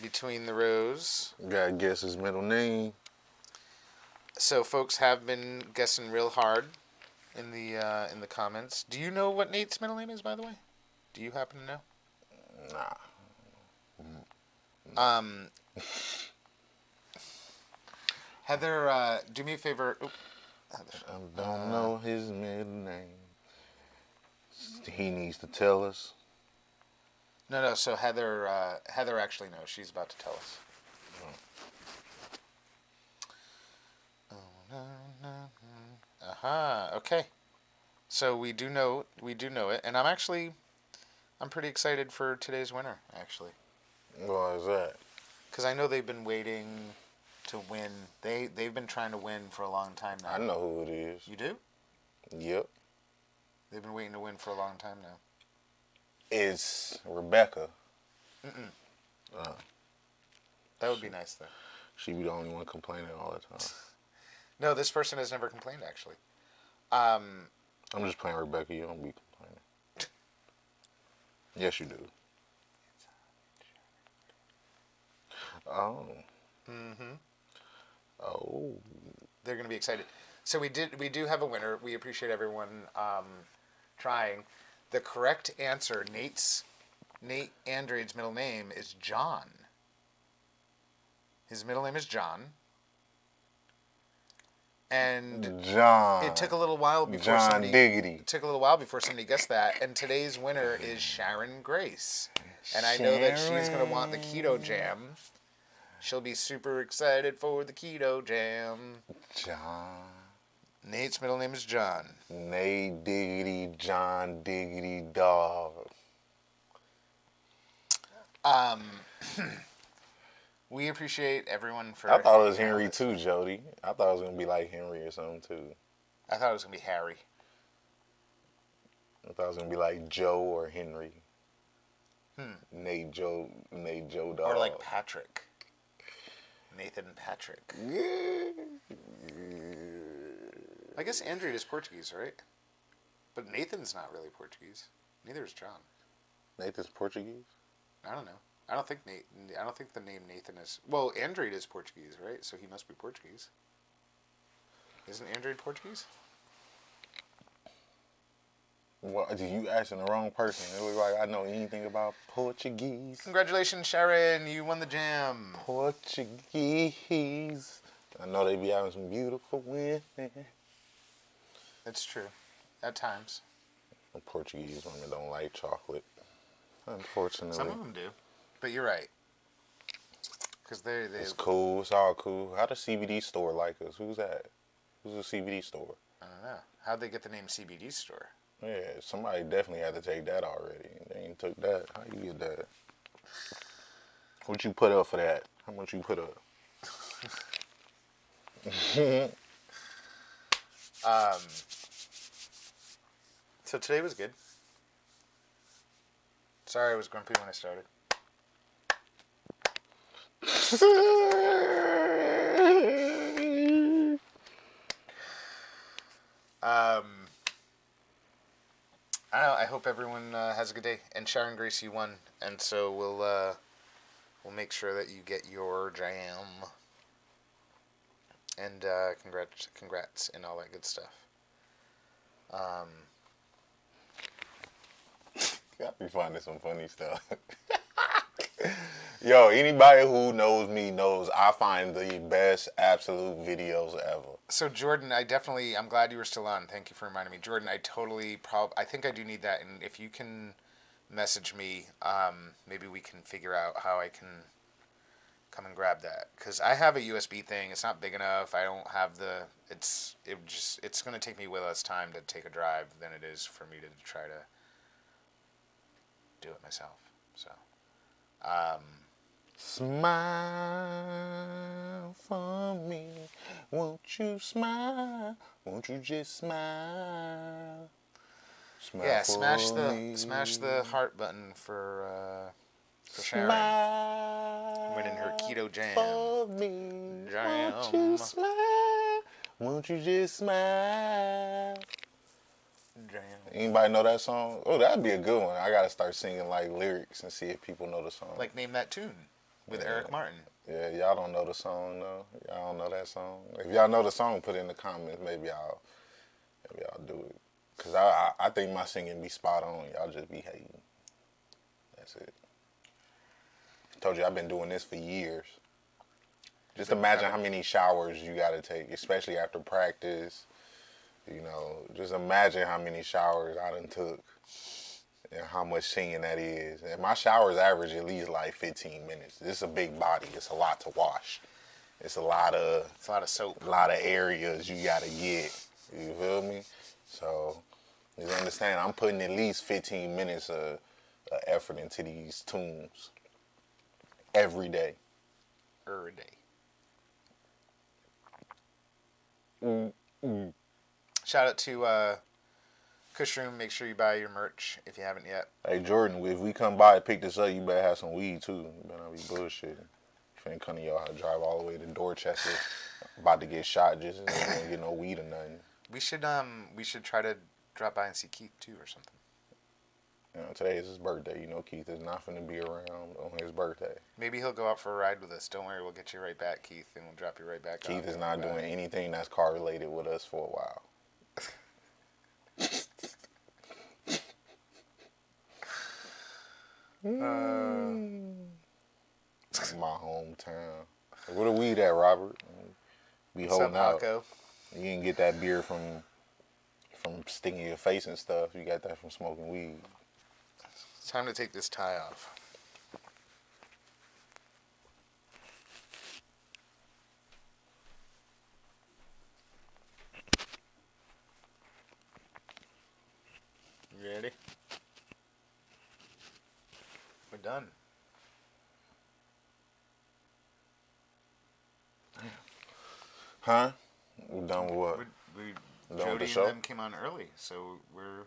Between the Rows. Gotta guess his middle name. So folks have been guessing real hard in the comments. Do you know what Nate's middle name is, by the way? Do you happen to know? Nah. Heather, do me a favor. Oop. I don't know his middle name. He needs to tell us. No. So Heather actually knows. She's about to tell us. Okay. So we do know it, and I'm pretty excited for today's winner, actually. Why is that? Because I know they've been waiting to win. They've been trying to win for a long time now. I know who it is. You do? Yep. They've been waiting to win for a long time now. It's Rebecca. That would be nice, though. She be the only one complaining all the time. No, this person has never complained, actually. I'm just playing Rebecca. You don't be complaining. Yes, you do. Oh. Mm-hmm. Oh. They're going to be excited. So we do have a winner. We appreciate everyone trying. The correct answer, Nate Andrade's middle name is John. His middle name is John. And John. it took a little while before John Diggity. It took a little while before somebody guessed that. And today's winner is Sharon Grace. And I know that she's going to want the keto jam. She'll be super excited for the keto jam. John. Nate's middle name is John. Nate Diggity, John Diggity Dog. We appreciate everyone for... I thought it was Henry too, Jodi. I thought it was going to be like Henry or something too. I thought it was going to be Harry. I thought it was going to be like Joe or Henry. Nate Joe Dog. Or like Patrick. Nathan Patrick. I guess Andrade is Portuguese, right? But Nathan's not really Portuguese. Neither is John. Nathan's Portuguese? I don't know. I don't think the name Nathan is... Well, Andrade is Portuguese, right? So he must be Portuguese. Isn't Andrade Portuguese? Well, you asking the wrong person. It was like I know anything about Portuguese. Congratulations, Sharon. You won the jam. Portuguese. I know they be having some beautiful women. It's true. At times. Portuguese women don't like chocolate. Unfortunately. Some of them do. But you're right. Because they... It's cool. It's all cool. How does CBD store like us? Who's that? Who's the CBD store? I don't know. How'd they get the name CBD store? Yeah, somebody definitely had to take that already. They ain't took that. How you get that? What you put up for that? How much you put up? So today was good. Sorry I was grumpy when I started. I don't know. I hope everyone has a good day. And Sharon Grace, you won, and so we'll make sure that you get your jam. And congrats, and all that good stuff. Got me finding some funny stuff. Yo, anybody who knows me knows I find the best absolute videos ever. So Jordan, I'm glad you were still on. Thank you for reminding me. Jordan, I think I do need that, and if you can message me, maybe we can figure out how I can come and grab that. Because I have a USB thing. It's not big enough. I don't have it's going to take me way less time to take a drive than it is for me to try to do it myself. So, smile for me, won't you smile? Won't you just smile? Smile yeah, for smash me. the heart button for For Sharon. Smile. Winning her keto jam. For me. Jam. Won't you smile? Won't you just smile? Jam. Anybody know that song? Oh, that'd be a good one. I gotta start singing like lyrics and see if people know the song. Like Name That Tune with Eric Martin. Yeah, y'all don't know the song though. Y'all don't know that song. If y'all know the song, put it in the comments. Maybe I'll do it. Cause I think my singing be spot on. Y'all just be hating. That's it. Told you I've been doing this for years. Just imagine how many showers you gotta take, especially after practice. You know, just imagine how many showers I done took and how much singing that is. And my showers average at least like 15 minutes. This is a big body. It's a lot to wash. It's a lot of soap. A lot of areas you gotta get. You feel me? So, you understand, I'm putting at least 15 minutes of effort into these tunes every day. Every day. Shout out to Kushroom. Make sure you buy your merch if you haven't yet. Hey, Jordan, if we come by and pick this up, you better have some weed, too. You better not be bullshitting. You ain't come to your house, drive all the way to Dorchester, about to get shot, just ain't gonna get no weed or nothing. We should try to drop by and see Keith, too, or something. You know, today is his birthday. You know Keith is not finna be around on his birthday. Maybe he'll go out for a ride with us. Don't worry, we'll get you right back, Keith, and we'll drop you right back off. Keith is not doing anything that's car related with us for a while. My hometown. Where the weed at, Robert? Be holding out. Paco? You didn't get that beer from sticking your face and stuff. You got that from smoking weed. It's time to take this tie off. You ready? We're done. Huh? We're done with what? We Done with the Jodi show? and them came on early, so we're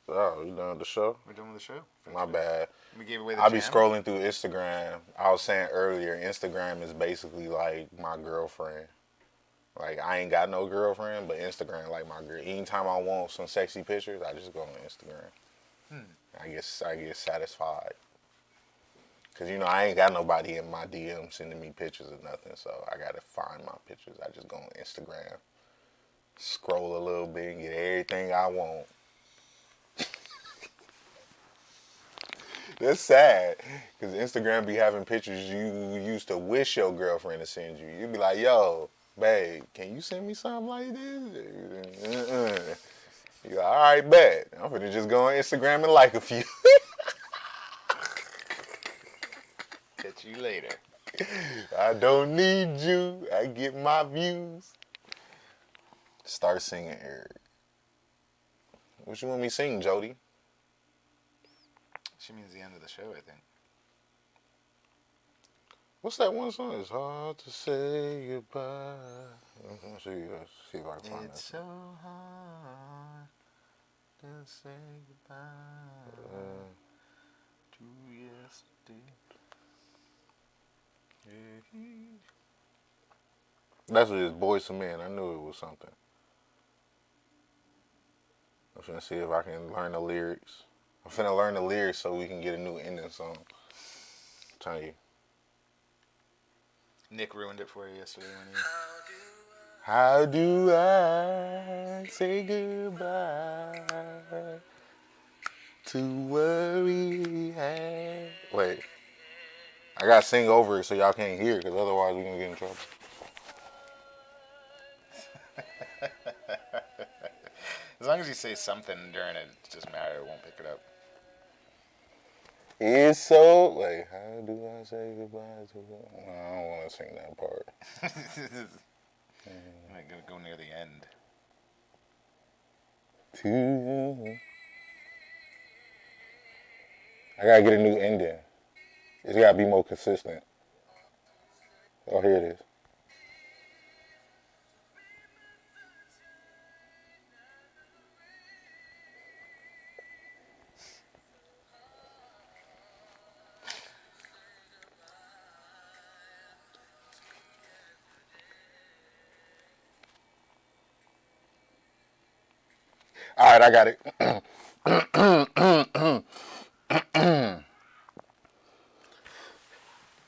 Oh, you done with the show? done with the show. My bad. We gave away the I be jam. scrolling through Instagram. I was saying earlier, Instagram is basically like my girlfriend. Like, I ain't got no girlfriend, but Instagram like my girl. Anytime I want some sexy pictures, I just go on Instagram. I get satisfied. Cause you know I ain't got nobody in my DM sending me pictures or nothing, so I gotta find my pictures. I just go on Instagram, scroll a little bit, and get everything I want. That's sad, cause Instagram be having pictures you used to wish your girlfriend to send you. You be like, yo, babe, can you send me something like this? You like, all right, bet. I'm finna just go on Instagram and like a few. Catch you later. I don't need you. I get my views. Start singing, Eric. What you want me to sing, Jodi? She means the end of the show, I think. What's that one song? It's hard to say goodbye. Let's see if I can find It's that. so hard to say goodbye to yesterday. That's what it is, Boys to Men. I knew it was something. I'm finna see if I can learn the lyrics. I'm finna learn the lyrics so we can get a new ending song. I'm telling you. Nick ruined it for you yesterday when he... How do I say goodbye to what we had? Wait. I gotta sing over it so y'all can't hear it, because otherwise we're gonna get in trouble. As long as you say something during it, it doesn't matter. It won't pick it up. It's so... Wait, how do I say goodbye to... I don't want to sing that part. I'm gonna go near the end. I gotta get a new ending. It's gotta be more consistent. Oh, here it is. All right, I got it.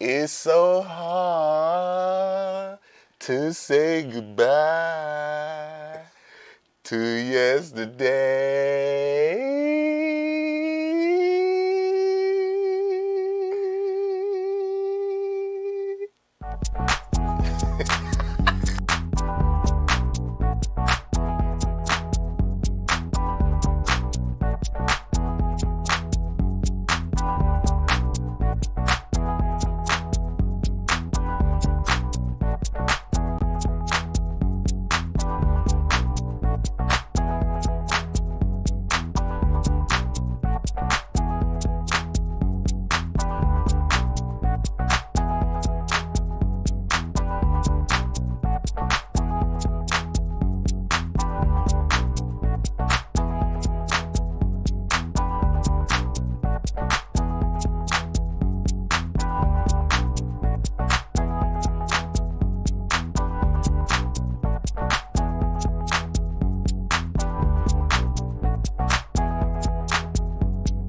It's so hard to say goodbye to yesterday.